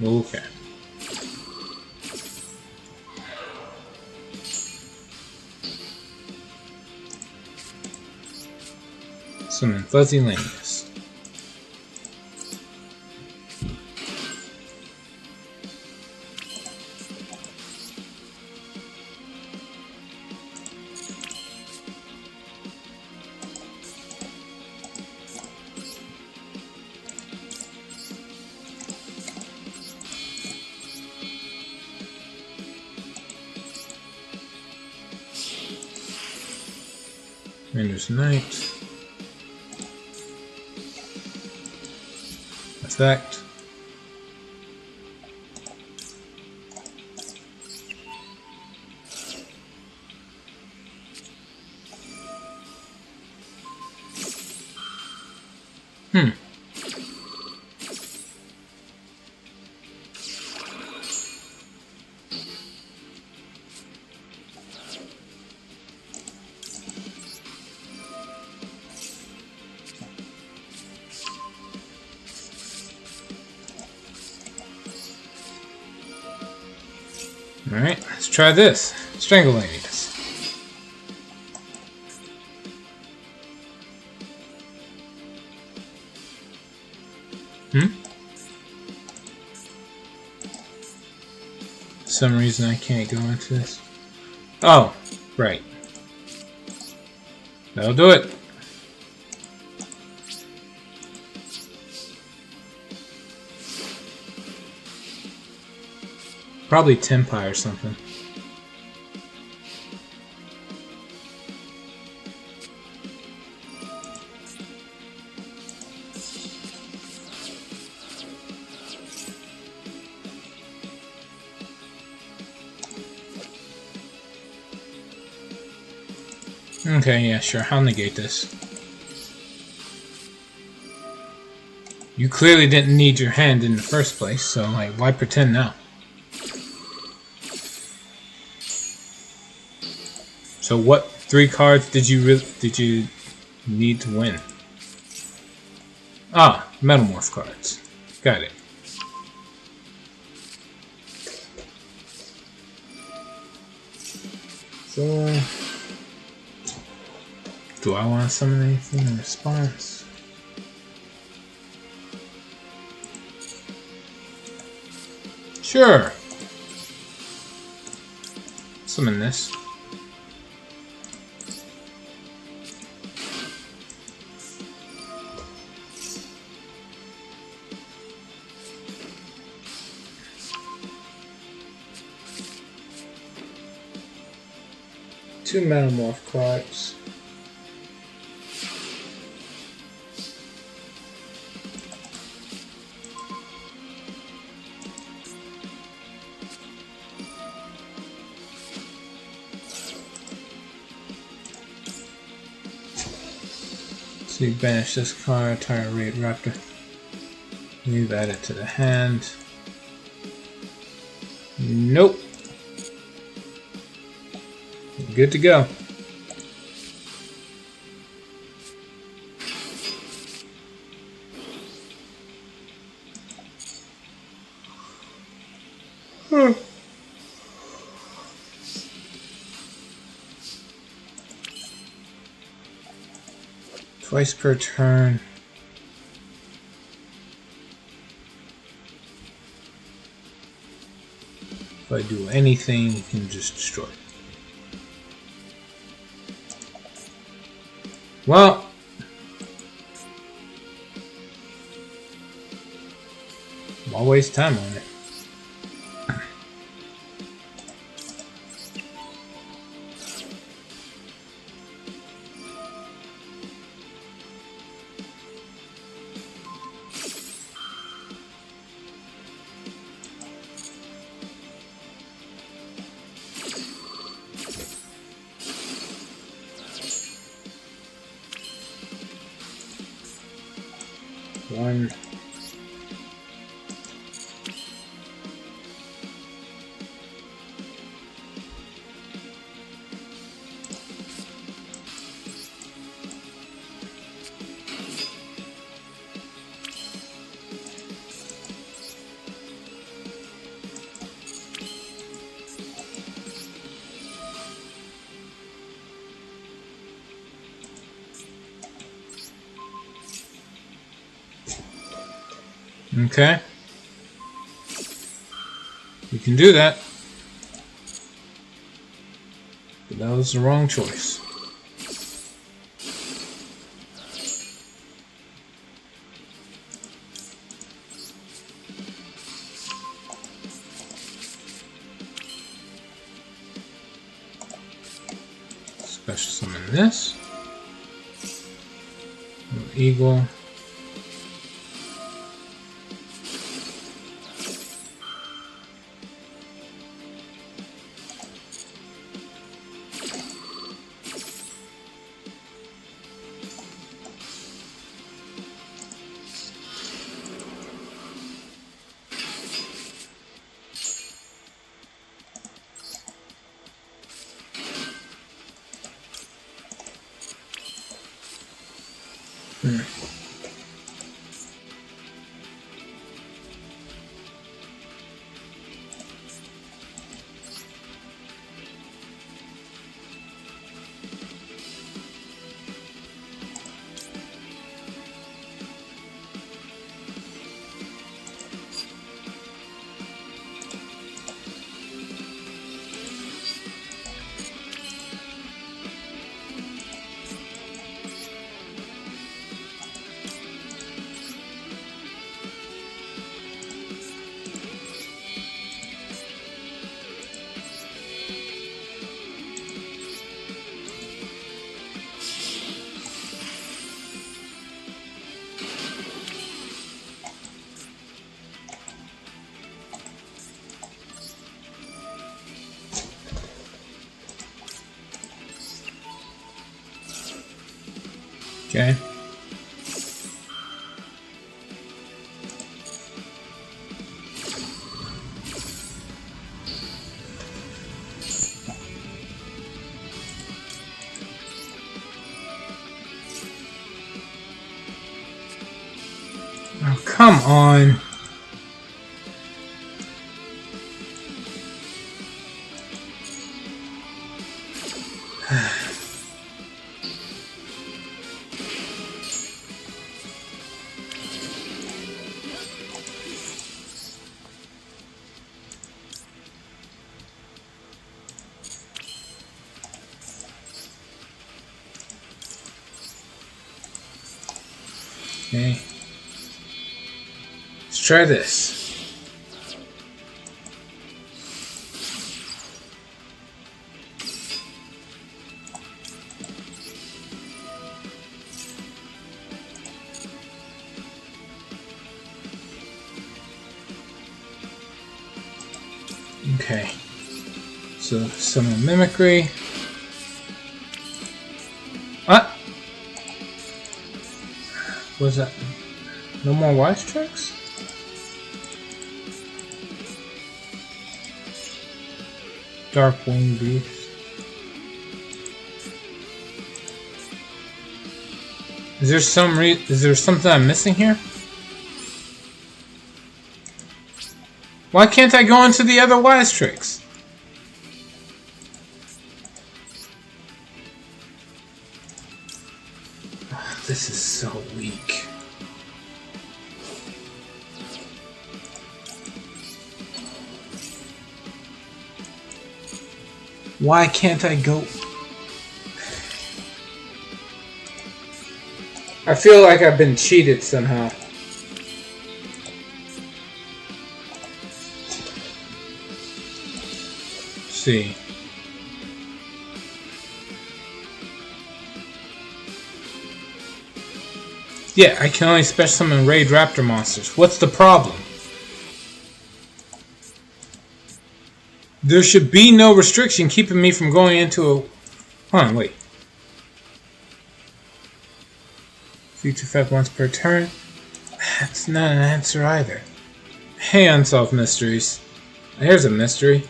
Okay. Summon Fuzzy Lanius. Ranger's Knight. Effect. Alright, let's try this. Strangulanius. For some reason I can't go into this. Oh, right. That'll do it. Probably Tempai or something. Okay, yeah, sure. I'll negate this. You clearly didn't need your hand in the first place, so like, why pretend now? So what 3 cards did you need to win? Ah, Metamorph cards. Got it. So, do I want to summon anything in response? Sure. Summon this. Two Metamorph cards. So you banish this card, Tirade Raptor. You've added to the hand. Nope. Good to go. Twice per turn. If I do anything, you can just destroy it. Well, I'll waste time on it. One. Okay. You can do that. But that was the wrong choice. Special summon this. Eagle. Okay. Oh, come on. Okay. Let's try this. Okay. So, summon mimicry. Ah! Was that? No more wise tricks? Dark wing beast. Is there something I'm missing here? Why can't I go into the other wise tricks? Oh, this is so weak. Why can't I go? I feel like I've been cheated somehow. See. Yeah, I can only special summon raid raptor monsters. What's the problem? There should be no restriction keeping me from going into a... Hold on, wait. Future effect once per turn. That's not an answer either. Hey, Unsolved Mysteries. Here's a mystery.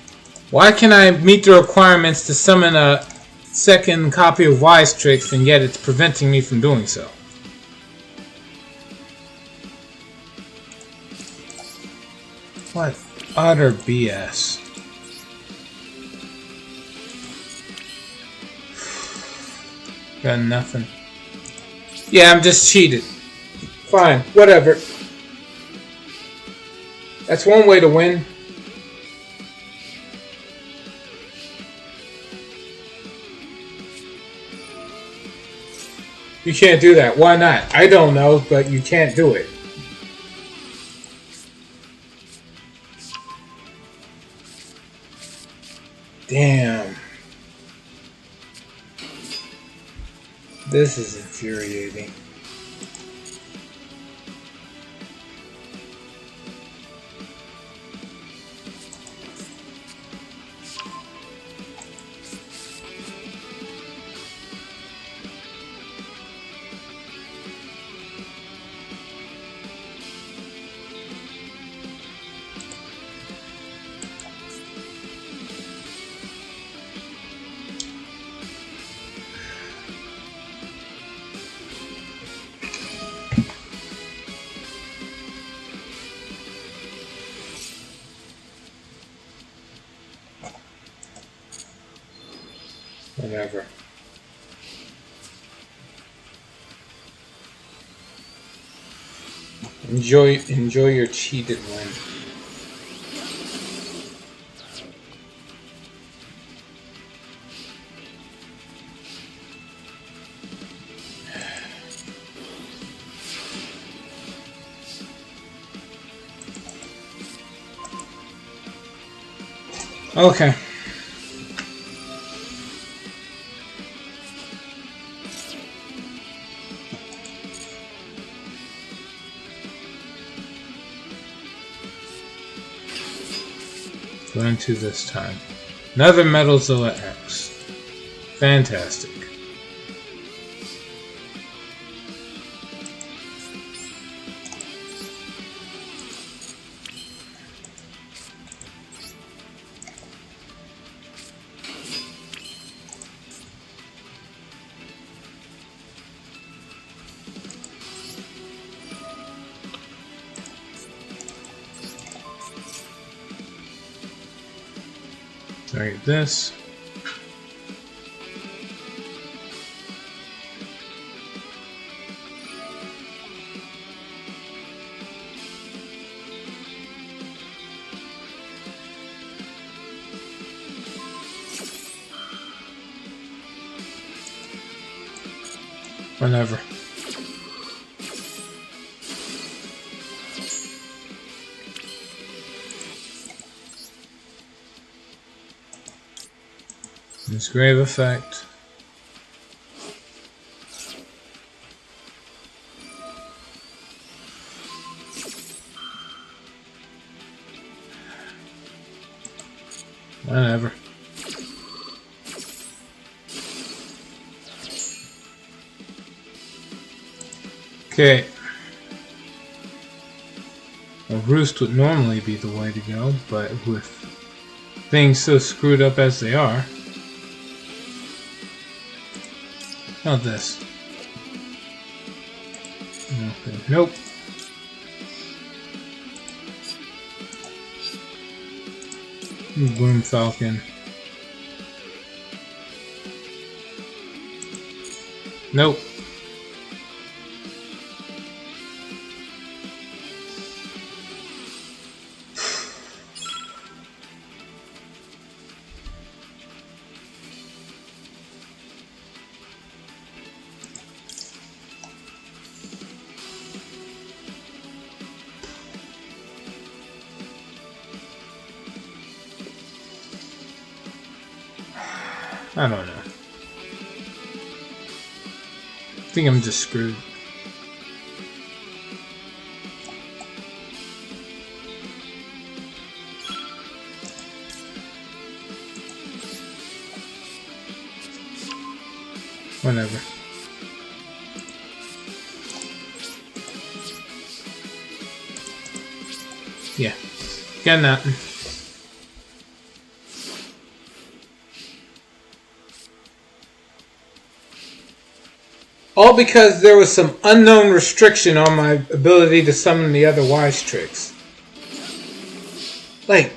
Why can I meet the requirements to summon a second copy of Wise Tricks and yet it's preventing me from doing so? What utter BS. Got nothing. Yeah, I'm just cheated. Fine, whatever. That's one way to win. You can't do that. Why not? I don't know, but you can't do it. Damn. This is infuriating. Whatever. Enjoy your cheated win. Okay. Going to this time. Another Metalzilla X. Fantastic. Target this. Whenever. This grave effect. Whatever. Okay. A roost would normally be the way to go, but with things so screwed up as they are. Not this. Okay. Nope. Boom Falcon. Nope. I don't know. I think I'm just screwed. Whatever. Yeah. Got nothing. All because there was some unknown restriction on my ability to summon the other wise tricks. Like,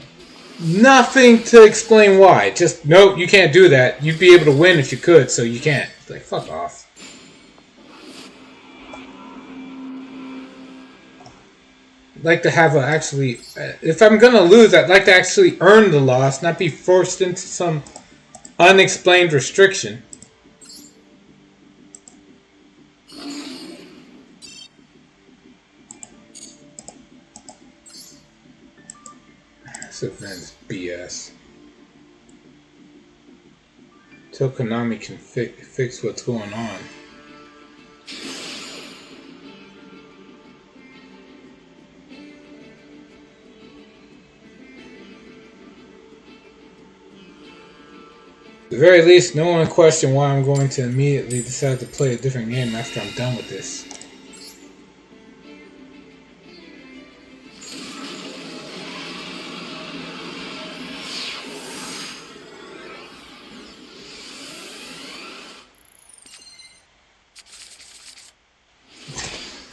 nothing to explain why. Just, nope, you can't do that. You'd be able to win if you could, so you can't. Like, fuck off. I'd like to have actually... if I'm gonna lose, I'd like to actually earn the loss, not be forced into some unexplained restriction. This event's BS. Till Konami can fix what's going on. At the very least, no one question why I'm going to immediately decide to play a different game after I'm done with this.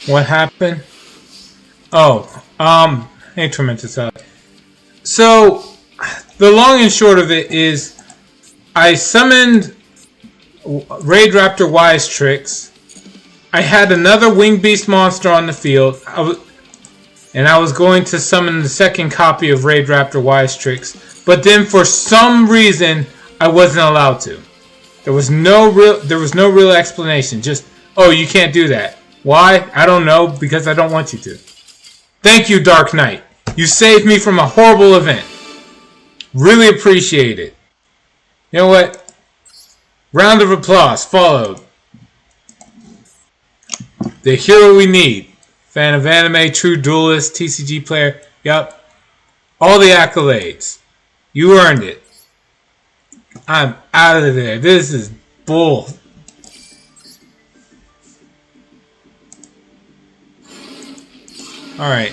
What happened? Oh, hey, Tremendous. So, the long and short of it is, I summoned Raid Raptor Wise Tricks. I had another Winged Beast monster on the field, and I was going to summon the second copy of Raid Raptor Wise Tricks, but then for some reason, I wasn't allowed to. There was no real explanation. Just, oh, you can't do that. Why? I don't know, because I don't want you to. Thank you, Dark Knight. You saved me from a horrible event. Really appreciate it. You know what? Round of applause followed. The hero we need. Fan of anime, true duelist, TCG player. Yup. All the accolades. You earned it. I'm out of there. This is bull. Alright.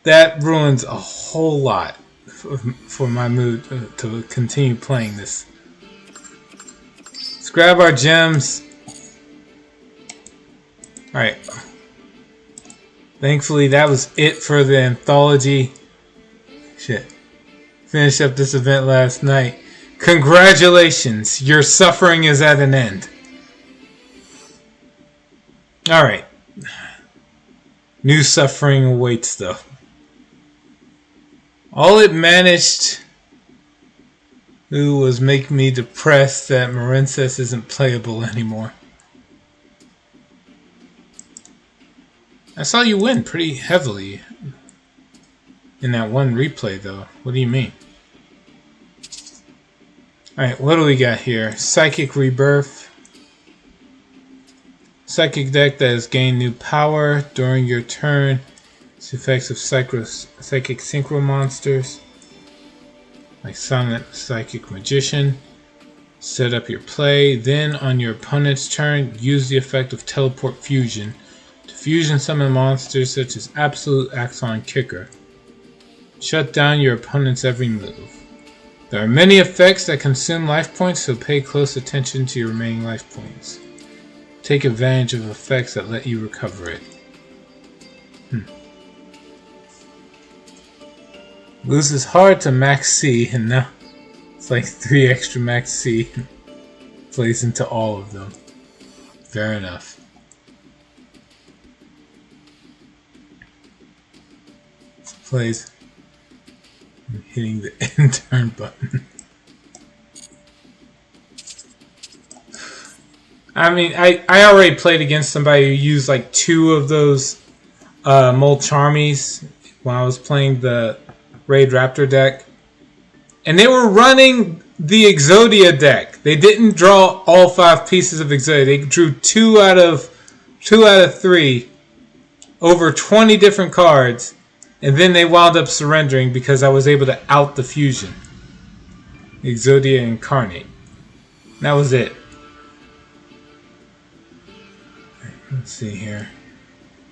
That ruins a whole lot for my mood to continue playing this. Let's grab our gems. Alright. Thankfully, that was it for the anthology. Shit. Finished up this event last night. Congratulations! Your suffering is at an end. Alright. New suffering awaits, though. All it managed was make me depressed that Marincess isn't playable anymore. I saw you win pretty heavily in that one replay, though. What do you mean? Alright, what do we got here? Psychic Rebirth. Psychic deck that has gained new power during your turn. It's effects of psychic synchro monsters. Like Silent Psychic Magician. Set up your play. Then, on your opponent's turn, use the effect of Teleport Fusion to fusion summon monsters such as Absolute Axon Kicker. Shut down your opponent's every move. There are many effects that consume life points, so pay close attention to your remaining life points. Take advantage of effects that let you recover it. Loses hard to Max C, and now it's like 3 extra Max C. Plays into all of them. Fair enough. Plays. I'm hitting the end turn button. I mean, I already played against somebody who used like 2 of those Molcharmies when I was playing the Raid Raptor deck. And they were running the Exodia deck. They didn't draw all 5 pieces of Exodia. They drew 2 out of 3 over 20 different cards. And then they wound up surrendering because I was able to out the fusion. Exodia Incarnate. And that was it. Let's see here.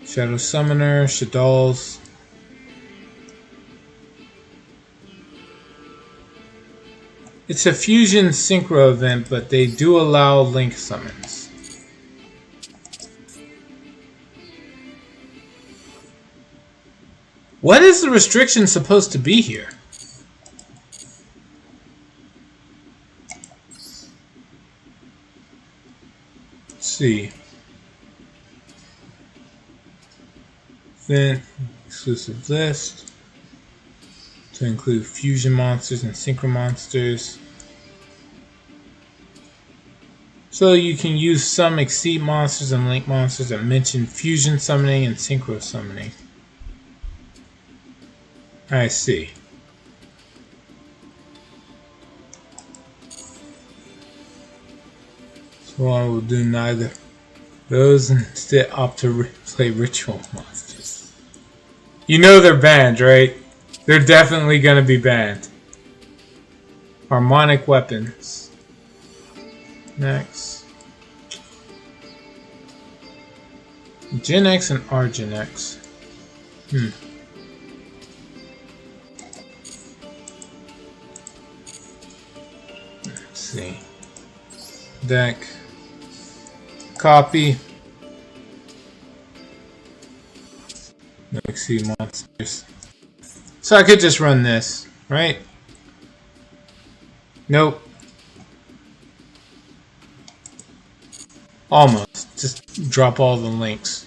Shadow Summoner, Shadalls. It's a fusion synchro event, but they do allow link summons. What is the restriction supposed to be here? Let's see. Then exclusive list to include fusion monsters and synchro monsters. So you can use some exceed monsters and link monsters that mention fusion summoning and synchro summoning. I see. So I will do neither those and instead opt to play ritual monsters. You know they're banned, right? They're definitely going to be banned. Harmonic weapons. Next. Gen X and Argent X. Let's see. Deck. Copy. No exceed monsters. So I could just run this, right? Nope. Almost. Just drop all the links.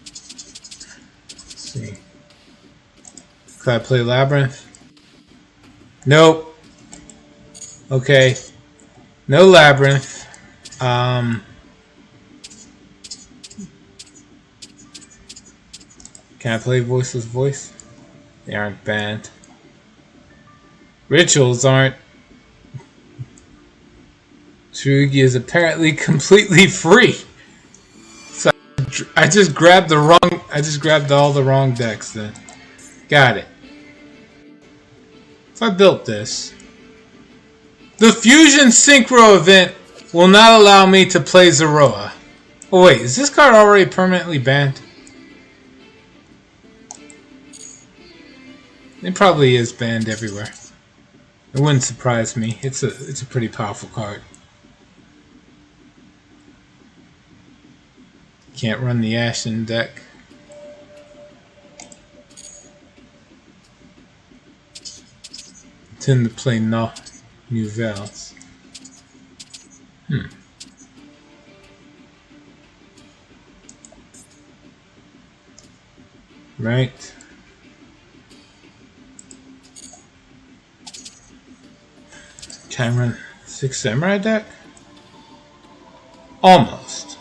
Let's see. Could I play Labyrinth? Nope. Okay. No Labyrinth. Can I play Voiceless Voice? They aren't banned. Rituals aren't. Tsurugi is apparently completely free. So I just grabbed the wrong. I just grabbed all the wrong decks then. Got it. If I built this, the Fusion Synchro event will not allow me to play Zeroa. Oh wait, is this card already permanently banned? It probably is banned everywhere. It wouldn't surprise me. It's a pretty powerful card. Can't run the Ashen deck. Tend to play Nouvelles. Right. Can I run 6 Samurai deck? Almost.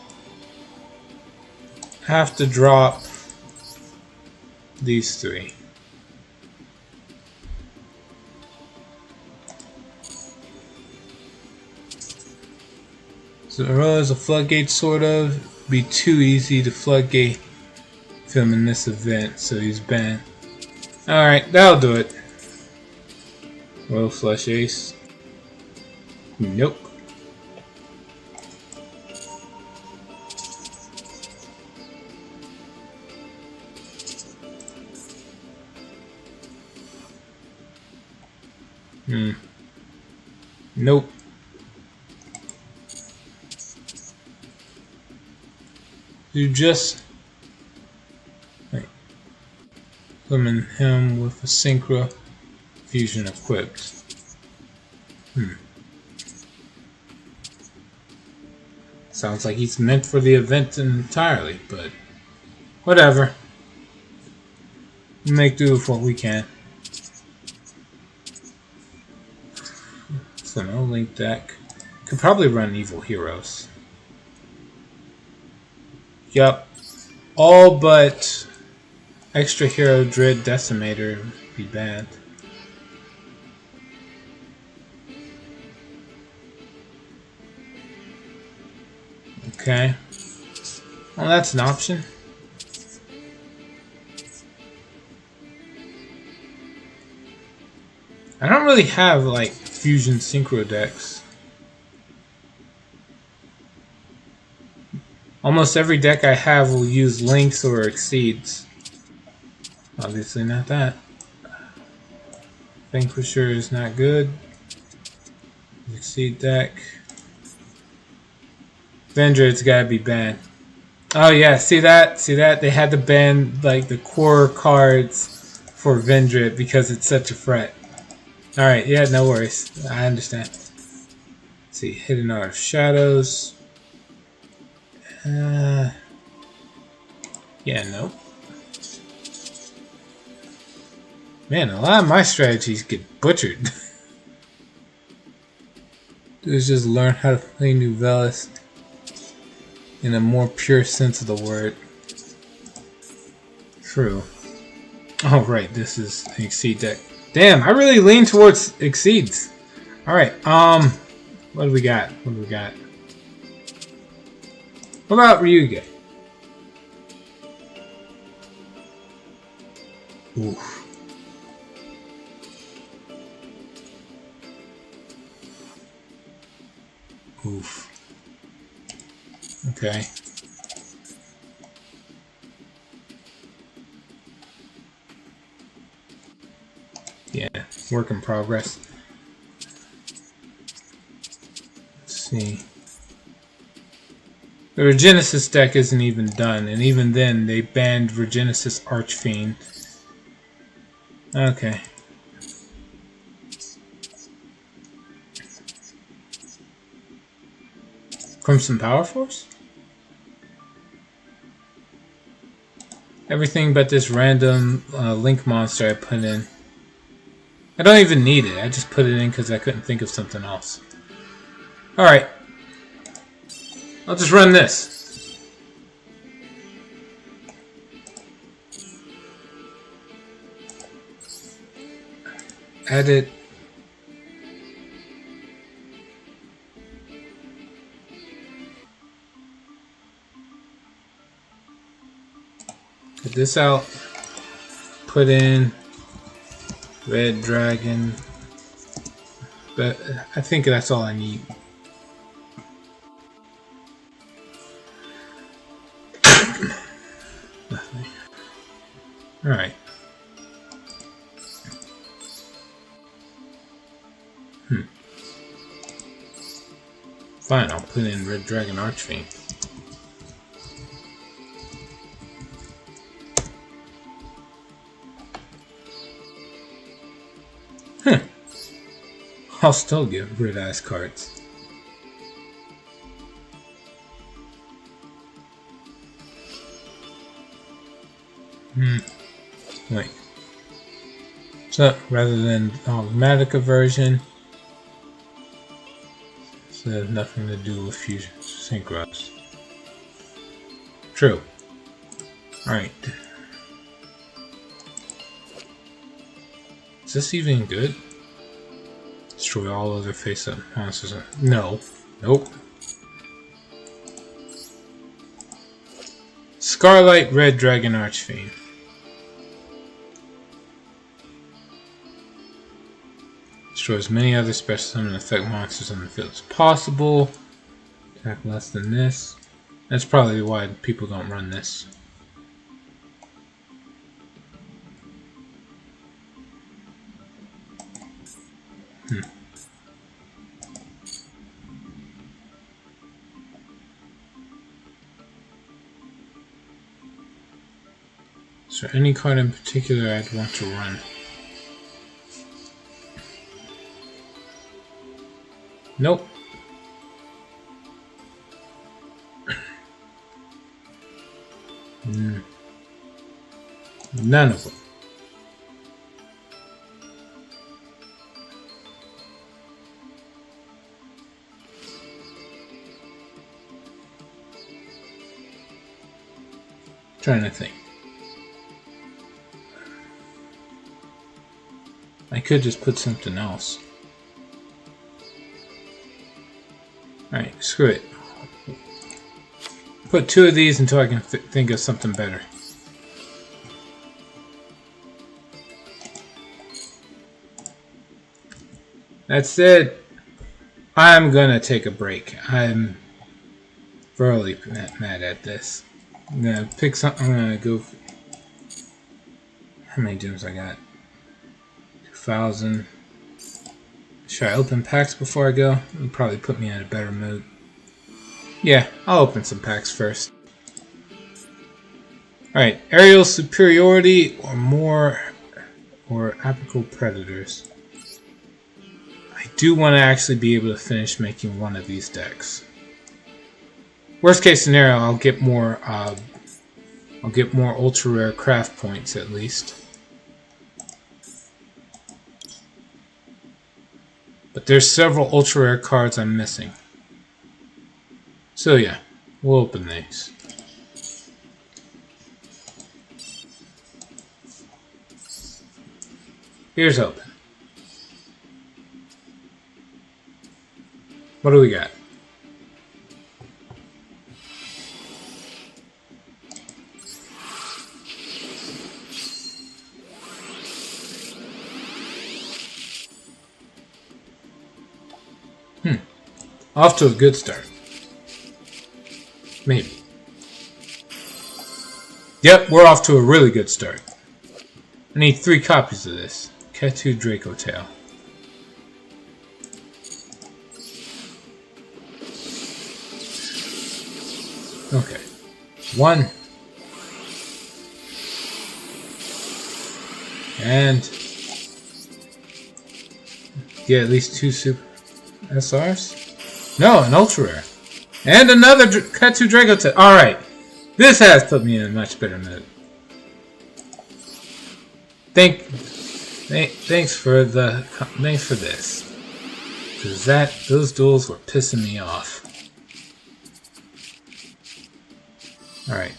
Have to drop these 3. So as a floodgate, sort of. Be too easy to floodgate him in this event, so he's banned. Alright, that'll do it. Royal Flush Ace. Nope. Nope. You just summon him with a Synchro Fusion equipped. Sounds like he's meant for the event entirely, but whatever. We make do with what we can. So no Link deck. Could probably run Evil Heroes. Yup. All but Extra Hero Dread Decimator would be bad. Okay. Well, that's an option. I don't really have, like, Fusion Synchro decks. Almost every deck I have will use Links or Exceeds. Obviously not that. Vanquisher is not good. Exceed deck. Vendred's gotta be banned. Oh yeah, see that? See that? They had to ban like the core cards for Vendred because it's such a threat. Alright, yeah, no worries. I understand. Let's see, Hidden Art of Shadows. Yeah, nope. Man, a lot of my strategies get butchered. Dudes just learn how to play Nouvelles in a more pure sense of the word. True. Oh right, this is an Exceed deck. Damn, I really lean towards Exceeds. Alright, what do we got? What do we got? What about Ryuga? Oof. Oof. Okay. Yeah, work in progress. Let's see. The Regenesis deck isn't even done, and even then they banned Regenesis Archfiend. Okay. Crimson Power Force? Everything but this random Link monster I put in. I don't even need it. I just put it in because I couldn't think of something else. Alright. I'll just run this. Edit. Get this out. Put in Red Dragon. But I think that's all I need. Nothing. Alright. Fine, I'll put in Red Dragon Archfiend. I'll still get rid of ass cards. Wait. So rather than automatic aversion, so it has nothing to do with fusion synchros. True. Alright. Is this even good? Destroy all other face-up monsters. No. Nope. Scarlight Red Dragon Archfiend. Destroy as many other special summon effect monsters on the field as possible. Attack less than this. That's probably why people don't run this. Is there any card in particular I'd want to run? Nope. None of them. Trying to think. I could just put something else. Alright, screw it. Put 2 of these until I can think of something better. That's it. I'm gonna take a break. I'm thoroughly mad at this. I'm gonna pick something. I'm gonna go. How many gems I got? 2,000. Should I open packs before I go? It'll probably put me in a better mood. Yeah, I'll open some packs first. Alright, aerial superiority or more, or apical predators. I do want to actually be able to finish making one of these decks. Worst case scenario, I'll get more ultra rare craft points at least. But there's several ultra rare cards I'm missing. So yeah, we'll open these. Here's open. What do we got? Off to a good start. Maybe. Yep, we're off to a really good start. I need 3 copies of this. Ketu Draco Tail. Okay. 1. And get at least 2 super SRs? No, an ultra rare. And another Ketu Draco Tail. Alright. This has put me in a much better mood. Thanks for this. Because those duels were pissing me off. Alright.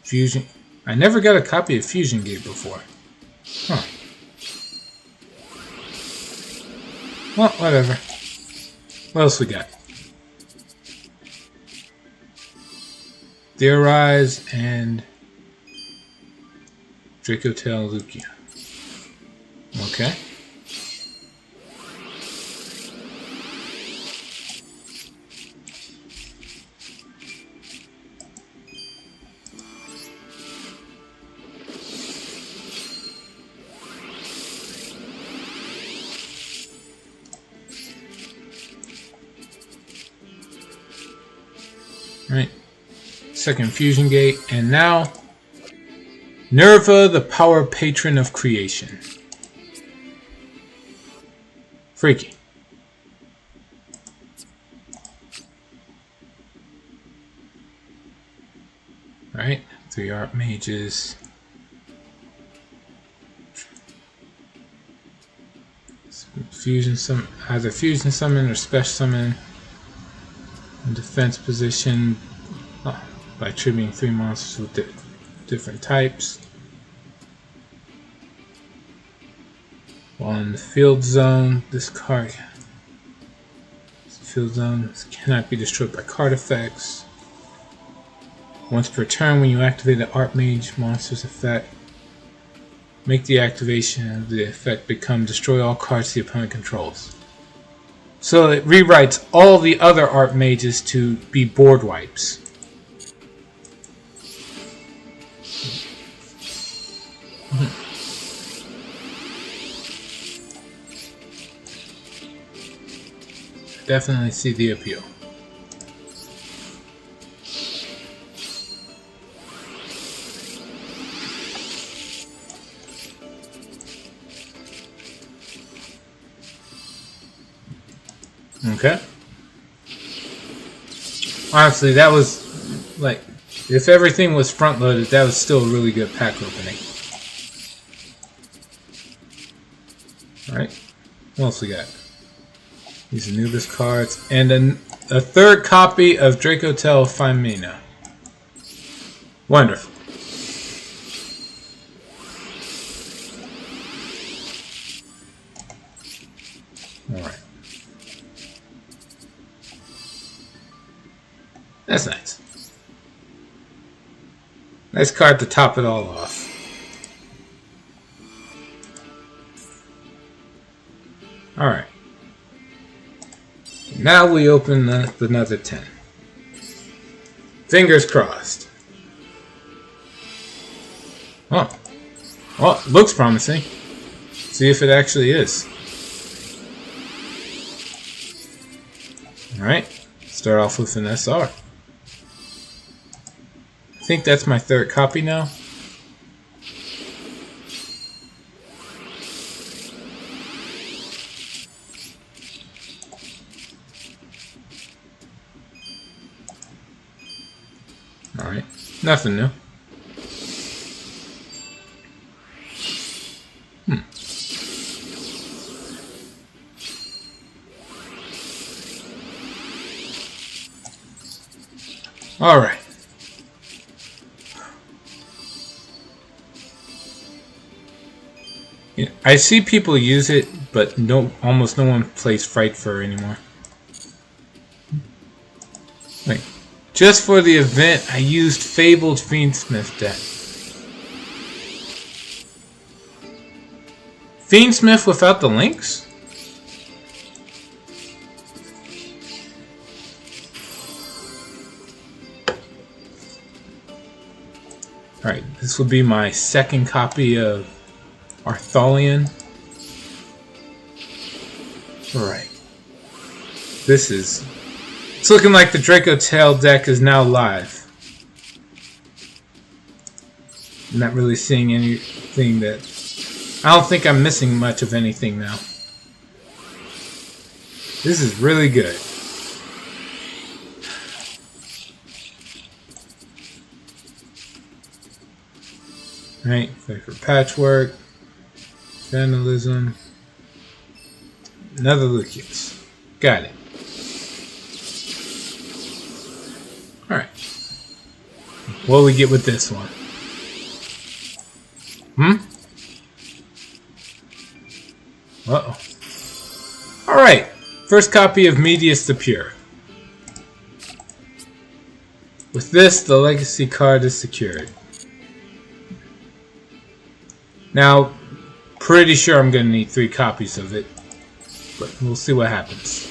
Fusion. I never got a copy of Fusion Gate before. Huh. Well, whatever. What else we got? Theorize and Draco Tail Lugia. Okay. Right. Second Fusion Gate, and now Nerva, the Power Patron of Creation. Freaky. Alright, 3 art mages. Fusion summon, either fusion summon or special summon. In defense position by tributing 3 monsters with different types. While in the field zone, this card. Field zone cannot be destroyed by card effects. Once per turn, when you activate the Archmage monster's effect, make the activation of the effect become destroy all cards the opponent controls. So it rewrites all the other Archmages to be board wipes. Definitely see the appeal. Okay. Honestly, that was like, if everything was front loaded, that was still a really good pack opening. Alright. What else we got? These Anubis cards. And a third copy of Dracotel Femina. Wonderful. Alright. That's nice. Nice card to top it all off. Alright. Now we open another 10. Fingers crossed. Oh. Oh, looks promising. See if it actually is. Alright. Start off with an SR. I think that's my third copy now. Alright, nothing new. Alright. Yeah, I see people use it, but almost no one plays Fright Fur anymore. Like, just for the event, I used Fabled Fiendsmith deck. Fiendsmith without the links? Alright, this will be my second copy of Artholian. Alright. It's looking like the Dracotel deck is now live. I'm not really seeing anything that... I don't think I'm missing much of anything now. This is really good. Right, for Patchwork, Vandalism, another Lucius. Got it. Alright. What do we get with this one? Uh-oh. Alright. First copy of Medius the Pure. With this, the legacy card is secured. Now, pretty sure I'm going to need 3 copies of it, but we'll see what happens.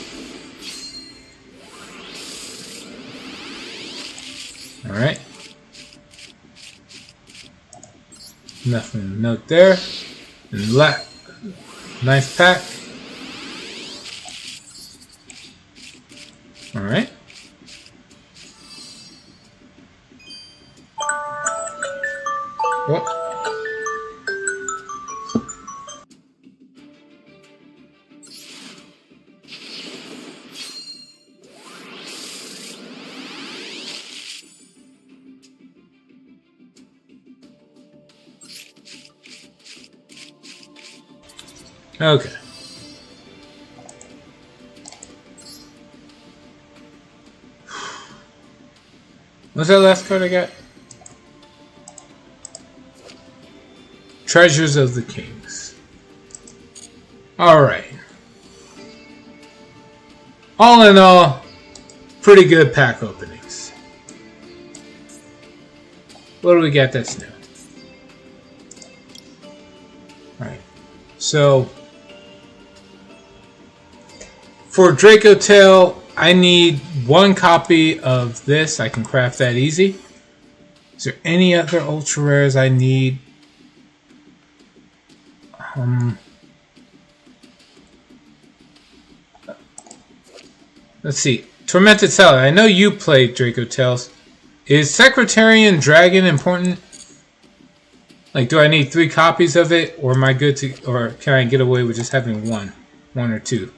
Alright. Nothing to note there. And nice pack. Alright. Oh. Okay. What's that last card I got? Treasures of the Kings. Alright. All in all, pretty good pack openings. What do we got that's new? Alright. So, for Draco Tail, I need one copy of this. I can craft that easy. Is there any other ultra rares I need? Let's see. Tormented Salad. I know you played Draco Tales. Is Secretarian Dragon important? Like, do I need 3 copies of it, or am I good to, or can I get away with just having one or two?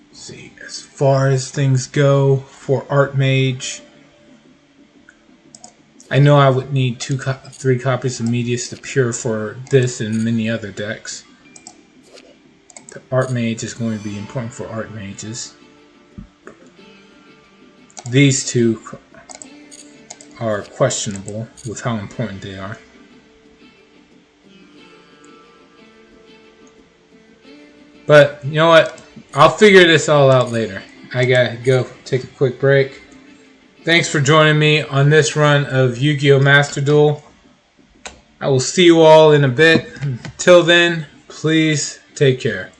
Let's see. As far as things go for Archmage, I know I would need 3 copies of Medius the Pure for this and many other decks. The Archmage is going to be important for Archmages. These two are questionable with how important they are. But, you know what? I'll figure this all out later. I gotta go take a quick break. Thanks for joining me on this run of Yu-Gi-Oh! Master Duel. I will see you all in a bit. Until then, please take care.